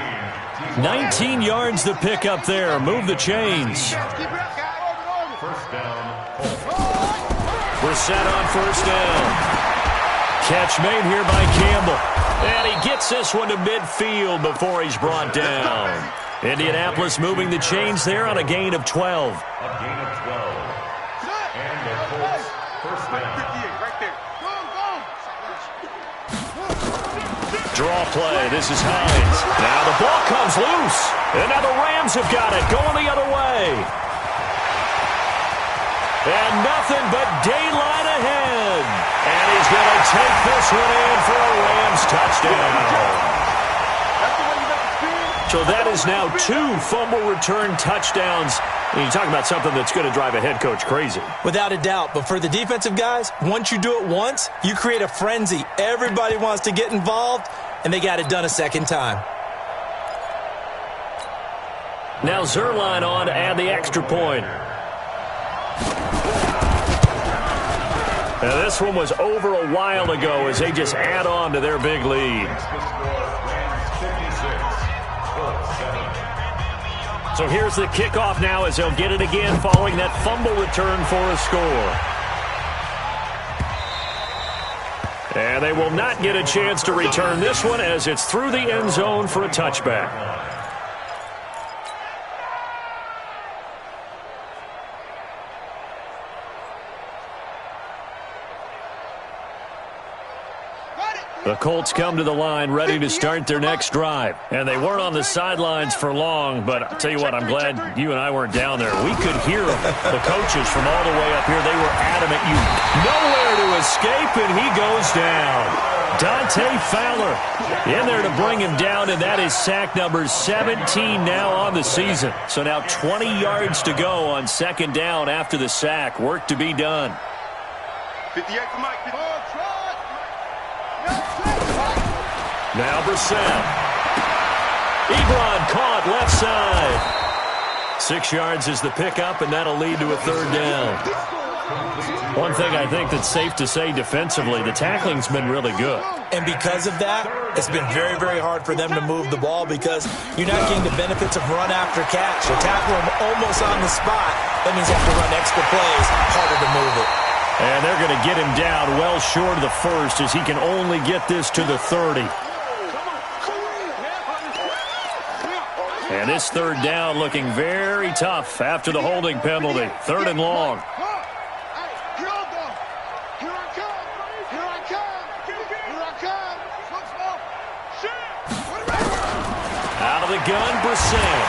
19 yards to pick up there. Move the chains. We're set on first down. Catch made here by Campbell. And he gets this one to midfield before he's brought down. Indianapolis moving the chains there on a gain of 12. A gain of 12. And the Colts first down. Draw play. This is Hines. Now the ball comes loose. And now the Rams have got it. Going the other way. And nothing but daylight ahead. And he's going to take this one in for a Rams touchdown. So that is now 2 fumble return touchdowns. And you talk about something that's going to drive a head coach crazy. Without a doubt. But for the defensive guys, once you do it once, you create a frenzy. Everybody wants to get involved, and they got it done a second time. Now Zuerlein on to add the extra point. Now this one was over a while ago as they just add on to their big lead. So here's the kickoff now as they'll get it again following that fumble return for a score. And they will not get a chance to return this one as it's through the end zone for a touchback. The Colts come to the line ready to start their next drive. And they weren't on the sidelines for long, but I'll tell you what, I'm glad you and I weren't down there. We could hear them. The coaches from all the way up here, they were adamant. You nowhere to escape, and he goes down. Dante Fowler in there to bring him down, and that is sack number 17 now on the season. So now 20 yards to go on second down after the sack. Work to be done. 58 for Mike. Now Brissett. Ebron caught left side. 6 yards is the pickup, and that'll lead to a third down. One thing I think that's safe to say defensively, the tackling's been really good. And because of that, it's been very, very hard for them to move the ball because you're not getting the benefits of run after catch. You tackle them almost on the spot. That means you have to run extra plays, harder to move it. And they're going to get him down well short of the first as he can only get this to the 30. And this third down looking very tough after the holding penalty. Third and long. Out of the gun, Brissett.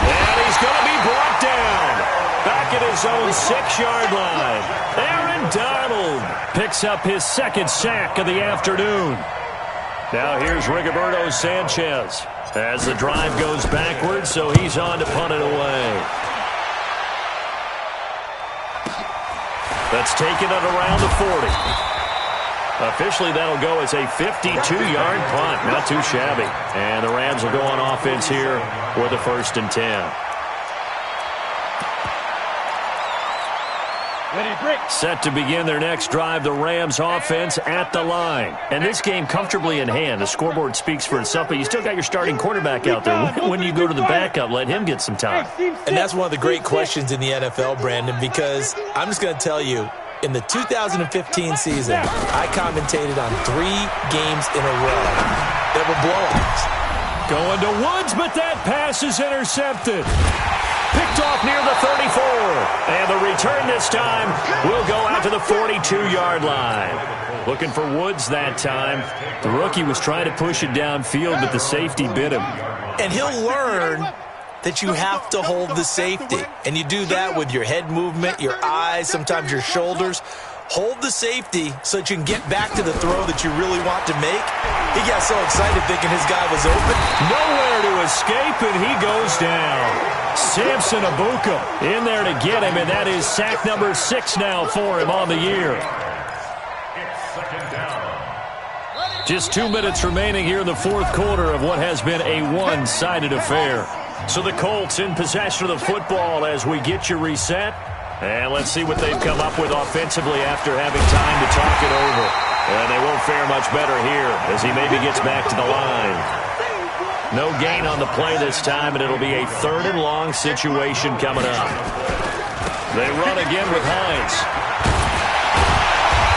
And he's going to be brought down. Back at his own 6-yard line. Aaron Donald picks up his second sack of the afternoon. Now here's Rigoberto Sanchez as the drive goes backwards, so he's on to punt it away. That's taken it around the 40. Officially, that'll go as a 52-yard punt. Not too shabby. And the Rams will go on offense here with a 1st and 10. Set to begin their next drive, the Rams offense at the line. And this game comfortably in hand. The scoreboard speaks for itself, but you still got your starting quarterback out there. When you go to the backup, let him get some time. And that's one of the great questions in the NFL, Brandon, because I'm just going to tell you, in the 2015 season, I commentated on 3 games in a row that were blowouts. Going to Woods, but that pass is intercepted. Picked off near the 34. And the return this time will go out to the 42-yard line. Looking for Woods that time. The rookie was trying to push it downfield, but the safety bit him. And he'll learn that you have to hold the safety. And you do that with your head movement, your eyes, sometimes your shoulders. Hold the safety so that you can get back to the throw that you really want to make. He got so excited thinking his guy was open. Nowhere to escape, and he goes down. Samson Abuka in there to get him, and that is sack number 6 now for him on the year. Just 2 minutes remaining here in the fourth quarter of what has been a one-sided affair. So the Colts in possession of the football as we get you reset. And let's see what they've come up with offensively after having time to talk it over. And they won't fare much better here as he maybe gets back to the line. No gain on the play this time, and it'll be a 3rd and long situation coming up. They run again with Hines.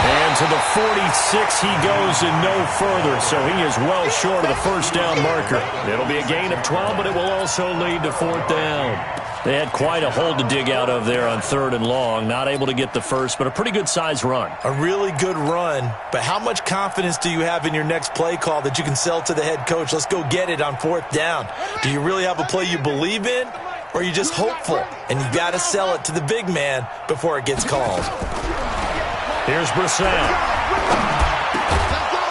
And to the 46 he goes and no further, so he is well short of the first down marker. It'll be a gain of 12, but it will also lead to 4th down. They had quite a hole to dig out of there on 3rd and long. Not able to get the first, but a pretty good-sized run. A really good run, but how much confidence do you have in your next play call that you can sell to the head coach? Let's go get it on 4th down. Do you really have a play you believe in, or are you just hopeful? And you got to sell it to the big man before it gets called. Here's Brissett.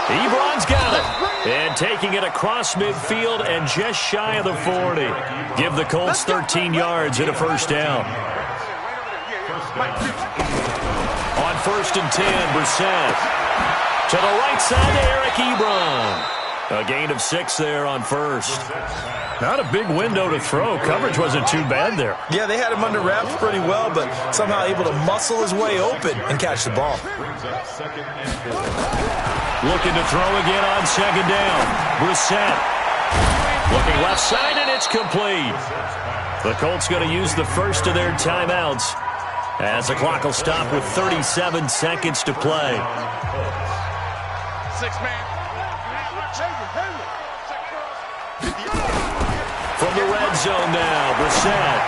Ebron's got it. And taking it across midfield and just shy of the 40. Give the Colts 13 yards and a first down. On 1st and 10, Brissett. To the right side to Eric Ebron. A gain of 6 there on 1st. Not a big window to throw. Coverage wasn't too bad there. Yeah, they had him under wraps pretty well, but somehow able to muscle his way open and catch the ball. Looking to throw again on 2nd down. Brissett. Looking left side, and it's complete. The Colts going to use the first of their timeouts as the clock will stop with 37 seconds to play. 6-man. From the red zone now, Brissett.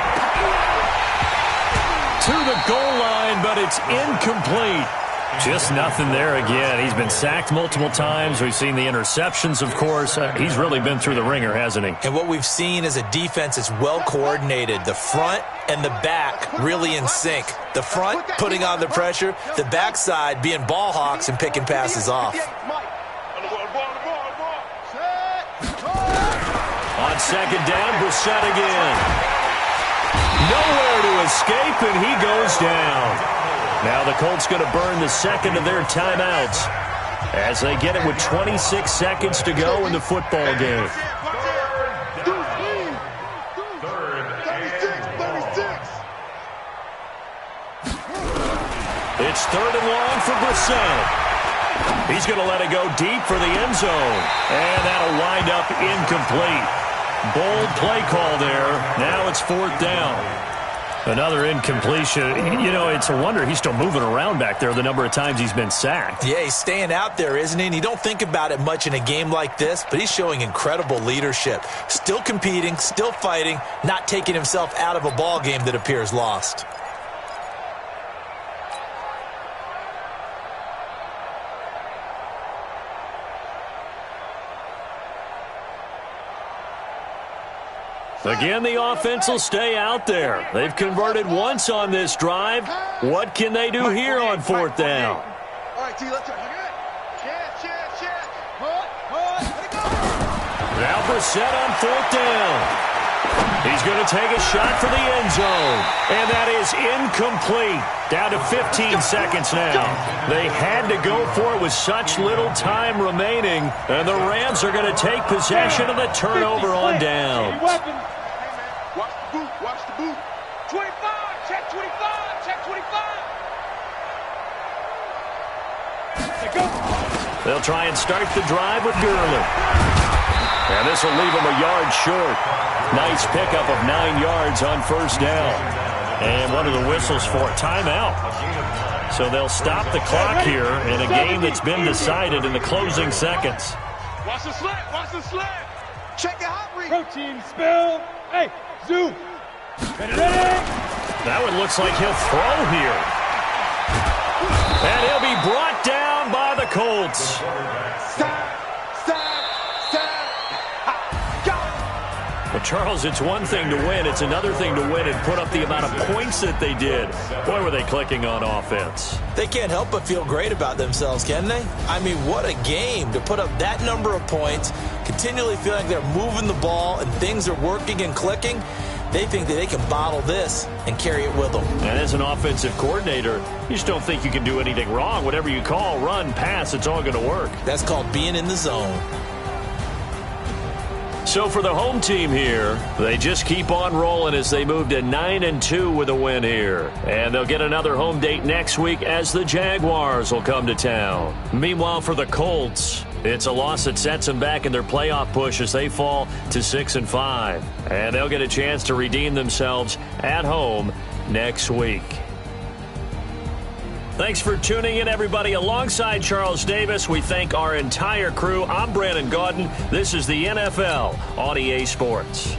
To the goal line, but it's incomplete. Just nothing there again. He's been sacked multiple times. We've seen the interceptions, of course. He's really been through the ringer, hasn't he? And what we've seen is a defense that's well coordinated. The front and the back really in sync. The front putting on the pressure, the backside being ball hawks and picking passes off. On second down, Brissett again. Nowhere to escape, and he goes down. Now the Colts going to burn the second of their timeouts as they get it with 26 seconds to go in the football game. It's third and long for Brissett. He's going to let it go deep for the end zone, and that'll wind up incomplete. Bold play call there. Now it's fourth down. Another incompletion. You know, it's a wonder he's still moving around back there the number of times he's been sacked. Yeah, he's staying out there, isn't he? And you don't think about it much in a game like this, but he's showing incredible leadership. Still competing, still fighting, not taking himself out of a ball game that appears lost. Again, the offense will stay out there. They've converted once on this drive. What can they do here on fourth down? All right, T, let's check. Now Brissett on fourth down. He's going to take a shot for the end zone. And that is incomplete. Down to 15 seconds now. They had to go for it with such little time remaining. And the Rams are going to take possession of the turnover on downs. Watch the boot. 25, check 25, check 25. There go. They'll try and start the drive with Gurley. And this will leave him a yard short. Nice pickup of 9 yards on first down. And what are the whistles for? Timeout. So they'll stop the clock here in a game that's been decided in the closing seconds. Watch the slant, watch the slant. Check it out, Reed. Protein spill. Hey, zoom. Ready. That one looks like he'll throw here. And he'll be brought down by the Colts. Well, Charles, it's one thing to win. It's another thing to win and put up the amount of points that they did. Boy, were they clicking on offense. They can't help but feel great about themselves, can they? I mean, what a game to put up that number of points, continually feeling like they're moving the ball and things are working and clicking. They think that they can bottle this and carry it with them. And as an offensive coordinator, you just don't think you can do anything wrong. Whatever you call, run, pass, it's all going to work. That's called being in the zone. So for the home team here, they just keep on rolling as they move to 9-2 with a win here. And they'll get another home date next week as the Jaguars will come to town. Meanwhile, for the Colts, it's a loss that sets them back in their playoff push as they fall to 6-5. And they'll get a chance to redeem themselves at home next week. Thanks for tuning in, everybody. Alongside Charles Davis, we thank our entire crew. I'm Brandon Gaudin. This is the NFL on EA Sports.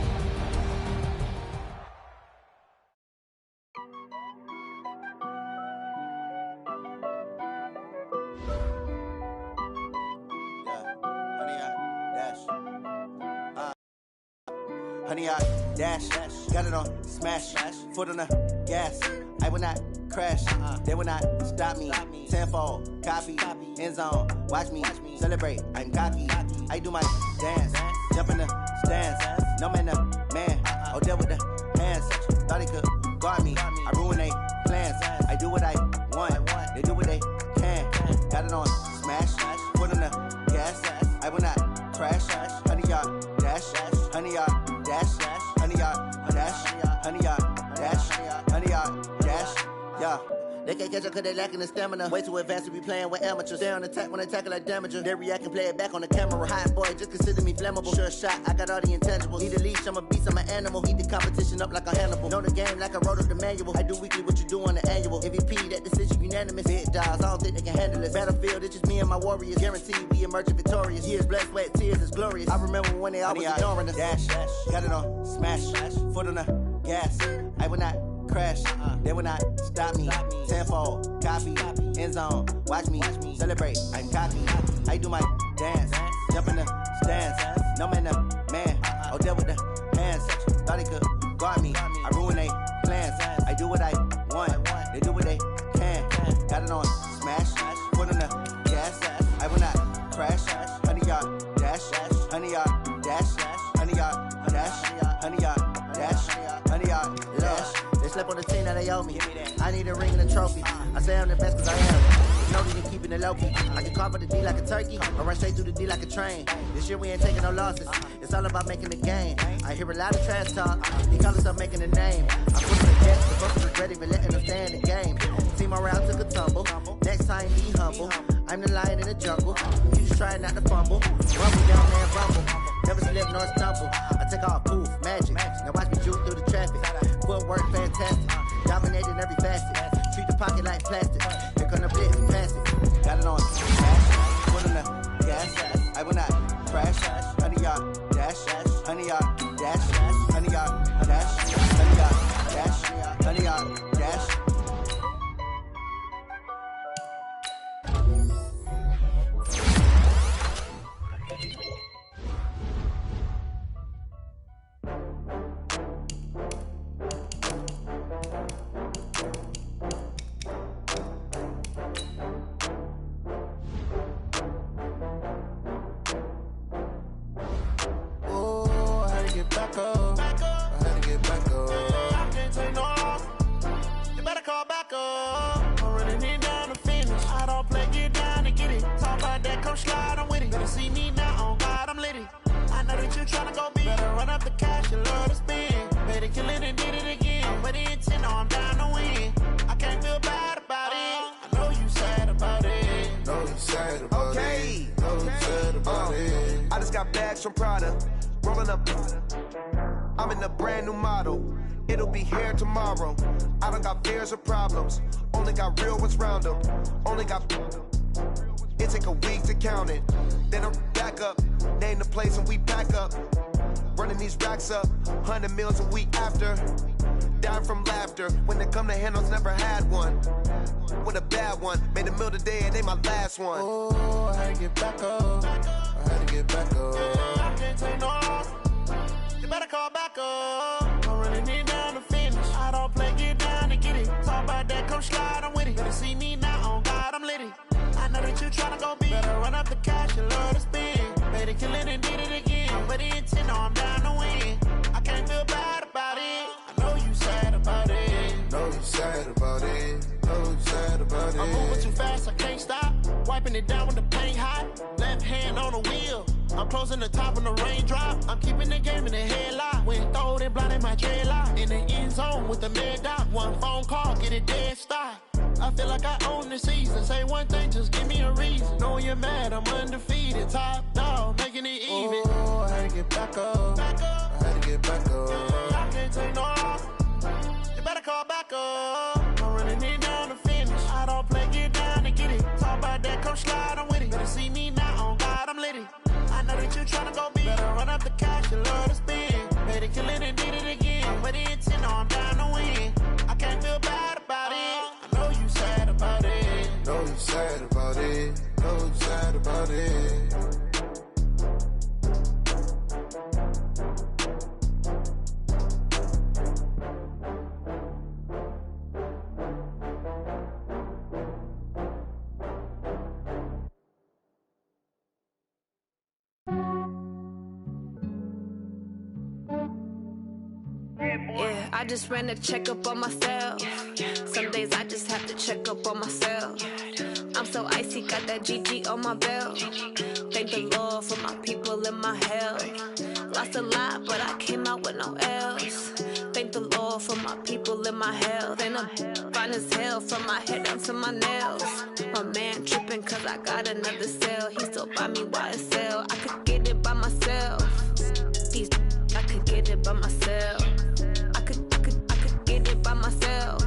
Honey, I dash, got it on, smash, foot on the gas. I will not crash, they will not stop me. Tenfold, copy, end zone, watch me celebrate. I'm cocky, I do my dance, jump in the stands. No man, man, oh, there with the hands. Thought he could guard me, I ruin they plans. I do what I want, they do what they can. Got it on, smash, foot on the gas. I will not crash, honey, y'all dash, honey, y'all dash, honey, y'all dash, honey, y'all dash, honey, y'all dash, yeah. They can't catch up cause they lacking the stamina. Way too advanced to be playing with amateurs. Stay on attack when they tackle like damager. They react and play it back on the camera. Hot boy, just consider me flammable. Sure shot, I got all the intangibles. Need a leash, I'm a beast, I'm an animal. Eat the competition up like a Hannibal. Know the game like I wrote up the manual. I do weekly what you do on the annual. MVP, that decision unanimous. Big dogs, I don't think they can handle it. Battlefield, it's just me and my warriors. Guaranteed we emerge victorious. Years, blood, sweat, tears, it's glorious. I remember when they always ignoring us. Dash, got it on, smash, foot on the gas. I will not crash. They will not stop me. Tenfold, copy, end zone. Watch me celebrate. I can copy. I do my dance. Jump in the stands. No man, man. Oh, there with the hands. Thought he could guard me. I ruin they plans. I do what I want. They do what they can. Got it on smash. Foot on the gas. I will not crash. 100-yard dash. 100-yard dash. 100-yard dash. 100-yard dash. 100-yard dash. They slept on the team that they owe me. I need a ring and a trophy. I say I'm the best cause I am. No need in keeping it low key. I can carve up the D like a turkey, or run straight through the D like a train. This year we ain't taking no losses. It's all about making the game. I hear a lot of trash talk. He call himself making a name. I put the jets, the folks regret even letting them stay in the game. Team around took a tumble. Next time be humble. I'm the lion in the jungle. You just try not to fumble. Rumble down there, rumble. Never slip nor stumble. I take off, poof, magic. Now watch me juke through the traffic. Footwork fantastic. Dominating every facet. Treat the pocket like plastic. Here come the blitz, pass it. Got it on smash. Foot on the gas. I will not crash. 100-yard dash. 100-yard dash. 100-yard dash. 100-yard dash. 100-yard dash. From Prada, rolling up. I'm in a brand new model. It'll be here tomorrow. I don't got fears or problems. Only got real ones round them. Only got. It take a week to count it. Then I'm back up. Name the place and we pack up. Running these racks up. 100 meals a week after. Dying from laughter. When they come to handles, never had one. With a bad one. Made a meal today and they my last one. Oh, I had to get back up. I had to get back up. I can't take no loss. You better call back up. I'm running it down to finish. I don't play, get down to get it. Talk about that, come slide, I'm with it. Better see me now, on God, I'm litty. I know that you tryna go big. Better run up the cash and love to spend. Made it, kill it, and did it again. With the intent, no, I'm down to win. I can't feel bad about it. I know you sad about it. Know you sad about it. Know you sad about it. I'm moving too fast, I can't stop. Wiping it down with the paint hot. Left hand on the wheel. I'm closing the top when the raindrop. I'm keeping the game in the headlock. When throwed and blinded my dreadlock. In the end zone with the mad dot. One phone call, get it dead stop. I feel like I own the season. Say one thing, just give me a reason. Knowing you're mad, I'm undefeated. Top dog, making it even. Oh, I had to get back up. Back up. I had to get back up. I can't take no loss. You better call back up. I'm running it down to finish. I don't play, get down to get it. Talk about that, come slide, I'm with it. Better see me now, on God, I'm litty. I know that you tryna go big. Better run up the cash and love to spend. Made it, kill it, and did it again. With the intent, no, I'm down to win. I can't feel bad about it. I know you sad about it. Know you sad about it. Know you sad about it. Yeah, I just ran a checkup on myself. Some days I just have to check up on myself. I'm so icy, got that GG on my belt. Thank the Lord for my people and my health. Lost a lot, but I came out with no else. Thank the Lord for my people and my health. And I'm fine as hell from my head down to my nails. My man tripping cause I got another cell. He still buy me YSL. I could get it by myself. These I could get it by myself. I could get it by myself.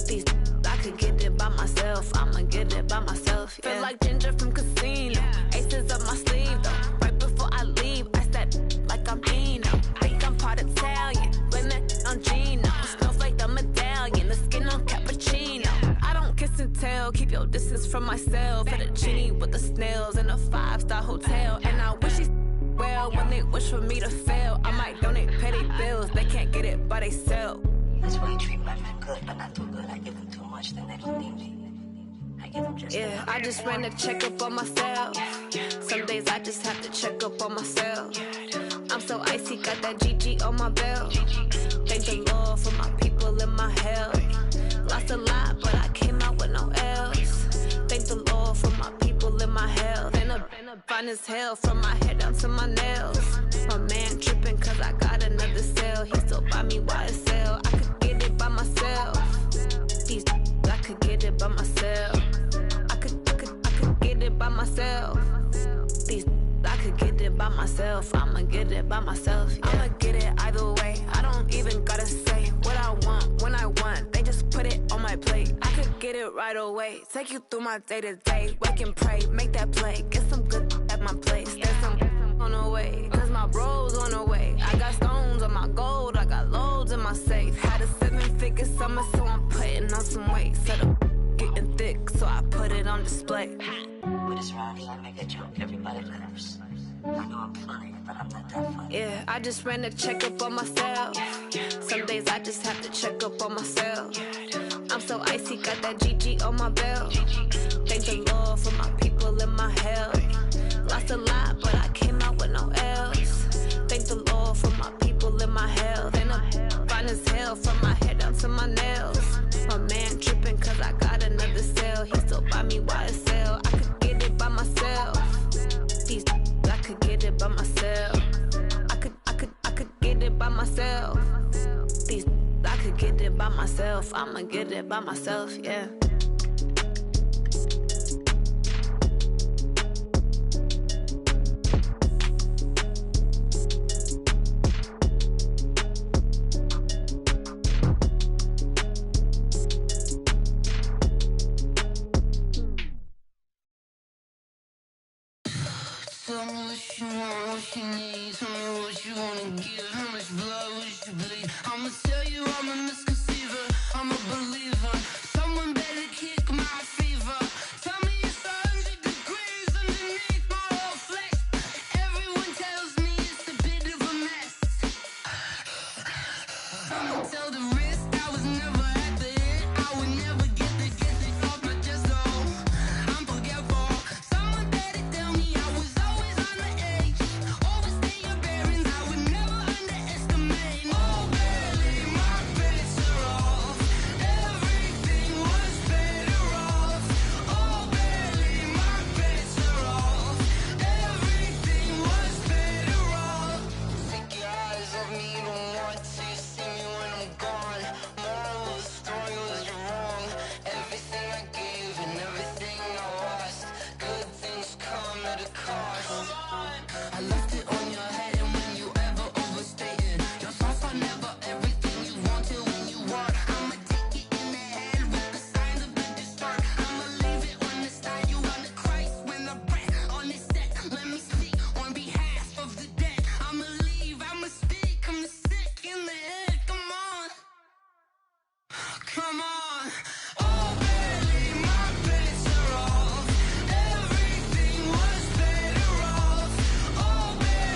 These I could get it by myself. I'ma get it by myself. Yeah. Feel like Ginger from Casino. Aces up my sleeve though. Right before I leave, I step like I'm Dino. Think I'm part Italian, blame it on Gino. Smells like the medallion. from myself. For the genie with the snails in a 5-star hotel. And I wish she well when they wish for me to fail. I might donate petty bills, they can't get it by they sell. That's why you treat my men good, but not too good. I give them too much, then they don't need me. I give them just yeah, I just ran a checkup on myself. Some days I just have to check up on myself. I'm so icy, got that GG on my belt. Thank the Lord for my people in my health. Lost a lot, but I came out with no else. Thank the Lord for my people in my health. And I'm fine as hell from my head down to my nails. My man tripping cause I got another cell. He still buy me YSL. I could get it by myself. These I could get it by myself. I could get it by myself. These I could get it by myself. I'ma get it by myself. Yeah. I'ma get it either way. I don't even gotta say what I want when I want. They just put it on my plate. I could get it right away. Take you through my day to day. Wake and pray, make that play. Get some good at my place. There's some on the way. Cause my bro's on the way. I got stones on my gold. I got loads in my safe. Had a 7-figure summer, so I'm putting on some weight. Set up getting thick, so I put it on display. With this round here, I make a joke, everybody laughs. I know I'm funny, but I'm not that funny. Yeah, I just ran a checkup on myself. Some days I just have to check up on myself. I'm so icy, got that GG on my belt. Thank the Lord for my people in my health. Lost a lot, but I came out with no else. Thank the Lord for my people in my health. And I'm fine as hell from my head down to my nails. My man tripping cause I got another cell. He still buy me YSL. I could get it by myself. These I could get it by myself. I could get it by myself. These I could get it by myself. I'ma get it by myself, yeah. Tell me what you want, what you need. Tell me what you wanna give. How much blood would you bleed? I'ma tell you I'm a misconceiver. I'm a believer. Someone better kick my fever. Tell me it's 100 degrees underneath my whole flesh. Everyone tells me it's a bit of a mess. I'ma tell the risk I was never at the hit. I would never get it off my chest though. I'm forgetful. Someone better tell me I was always on the edge. Overstay your bearings, I would never underestimate. Oh, barely, my bets are off. Everything was better off. Oh, barely, my bets are off. Everything was better off. Take your eyes off me, you don't want to see me when I'm gone. Moral of the story was you're wrong. Everything I gave and everything I lost. Good things come at a cost. I left it on your head, and when you ever overstay it, your thoughts are never everything you wanted when you want. I'ma take it in the head with the signs of the distort. I'ma leave it on the side. You on the Christ when the breath on this set. Let me speak on behalf of the dead. I'ma leave, I'ma speak. I'm the sick in the head. Come on, come on. Oh, barely, my bets are off. Everything was better off. Oh, barely.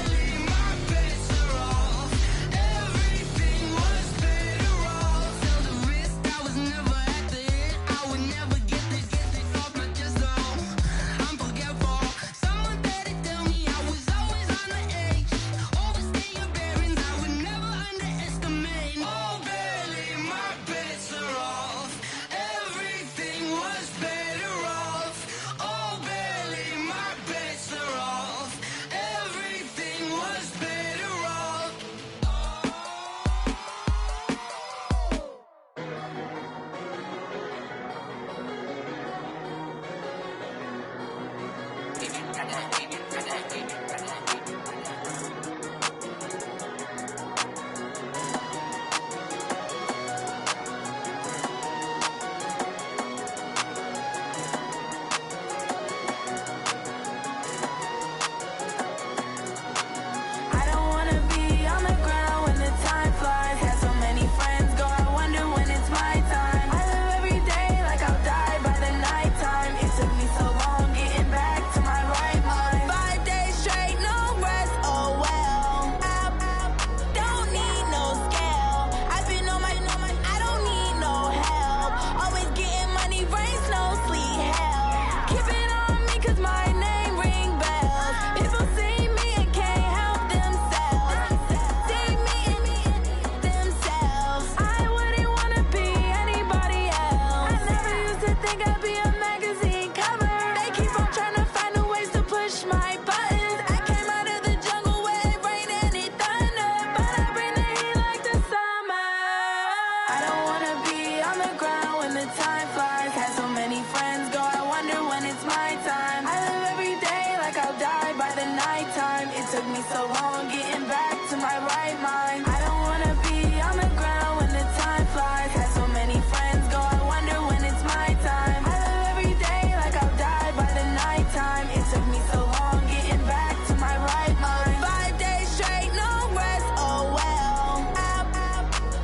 so long getting back to my right mind. I don't wanna be on the ground when the time flies. Had so many friends go, I wonder when it's my time. I live every day like I'll die by the nighttime. It took me so long getting back to my right mind. 5 days straight, no rest, oh well. I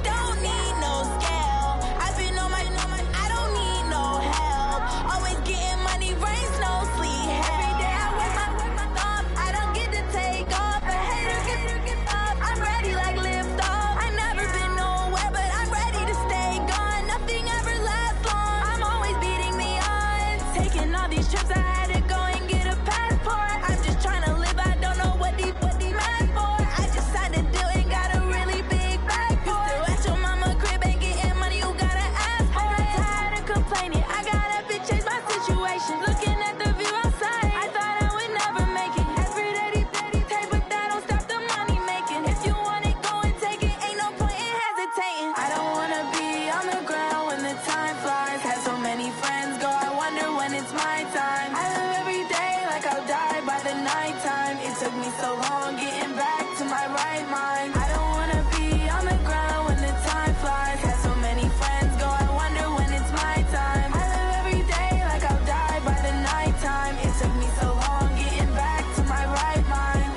don't need no scale. I've been on my, I don't need no help. Always getting money, rains, no sleep. Every day I work my thumb, I don't get to take off. A hater get up, I'm ready like lift off. I never been nowhere, but I'm ready to stay gone. Nothing ever lasts long, I'm always beating the odds. Taking all these trips, I had to go and get a passport. I'm just trying to live, I don't know what these mad for. I just signed a deal and got a really big bag for it. Still at your mama crib, ain't getting money, you gotta ask for it. I'm tired of complaining, I gotta bitch change my situation. Looking at the view outside, I thought I would never make it. Every day they take, but that don't stop the money making. If you want it, go and take it, ain't no point in hesitating. I don't wanna be on the ground when the time flies. Had so many friends go, I wonder when it's my time. I live every day like I'll die by the nighttime. It took me so long getting back to my right mind. I don't wanna be on the ground when the time flies. Had so many friends go, I wonder when it's my time. I live every day like I'll die by the nighttime. It took me so long getting back to my right mind.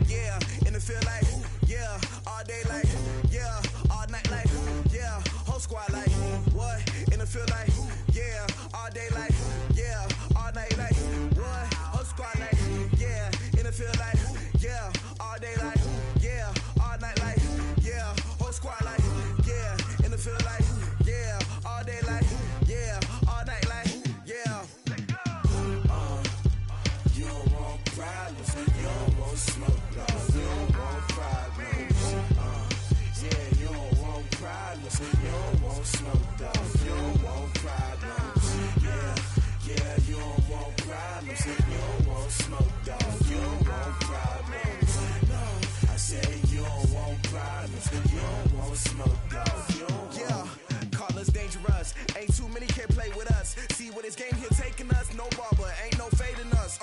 Yeah, and it feel like, yeah, all day like, yeah, all night like, yeah, whole squad like, what? And it feel like, yeah, all day like, yeah, all night like, what? Whole squad like, yeah, and it feel like, yeah, all day like, yeah, all night like, yeah, whole squad like, yeah, and it feel like, yeah, all day like, yeah, all night like, yeah. You don't want problems, you don't want smoke, dog. You don't want problems. Yeah, you don't want problems, you don't want smoke, dog. You don't want problems. Yeah, you don't want problems, you don't want smoke, dog. You don't want problems. No, I say you don't want problems, you don't want smoke, dog. You don't yeah, call us dangerous. Ain't too many can play with us. See what this game here taking us. No barber, ain't no fading us.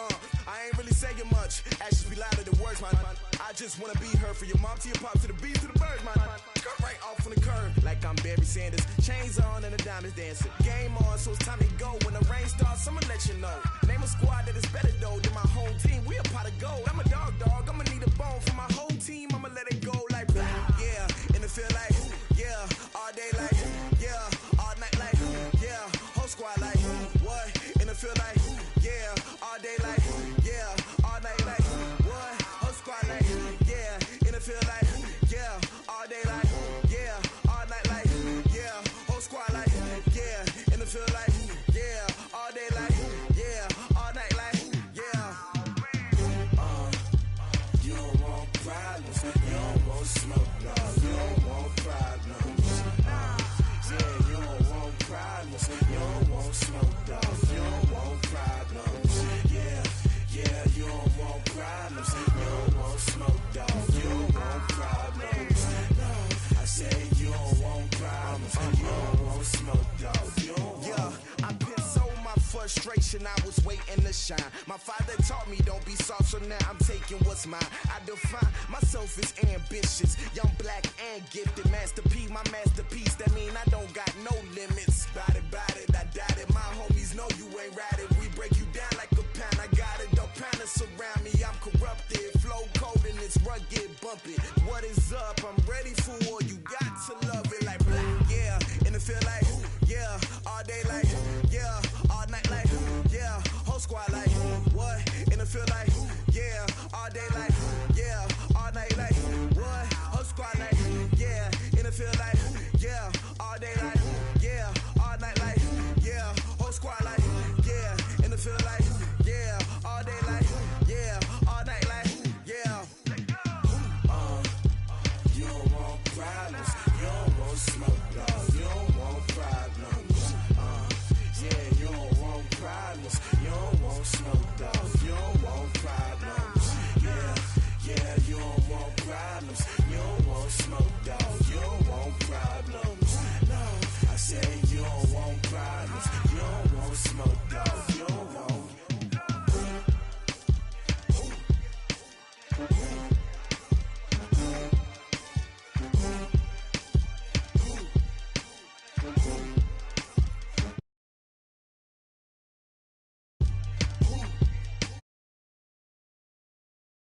I ain't really saying much. Actions be louder than words, man. I just wanna be heard for your mom to your pop to the beat to the birds, man. Cut right off on the curb like I'm Barry Sanders. Chains on and the diamonds dancing. Game on, so it's time to go. When the rain starts, I'ma let you know. Name a squad that is better though than my home team. We a pot of gold. I'm a dog. I'ma need a bone for my whole team. I'ma let it go like yeah, and it feel like yeah, all day like yeah, all night like yeah, whole squad like what? And it feel like yeah, all day like yeah, all night like what? Whole squad like yeah, and it feel like yeah, all day like yeah, all night like yeah, whole squad like yeah, and it feel like yeah, all day like yeah, all night like yeah. You don't want problems, you don't want smoke, no. You don't want problems. Yeah, you don't want problems, you don't want smoke, dog. You don't want problems. Yeah, you don't want problems, you don't want smoke, dog. You don't want problems. No, I say you don't want problems, you don't want smoke, dog. You don't yeah, I pissed so my frustration, I was waiting to shine. My father taught me don't be soft, so now I'm taking what's mine. I define myself as ambitious, young, black, and gifted. Master P, my masterpiece, that mean I don't got no limits. Bout it, I doubt it. My homies know you ain't ratted. We break you down like a pound. I got it, don't pound it surround me. I'm corrupted, flow cold and it's rugged, bump it. What?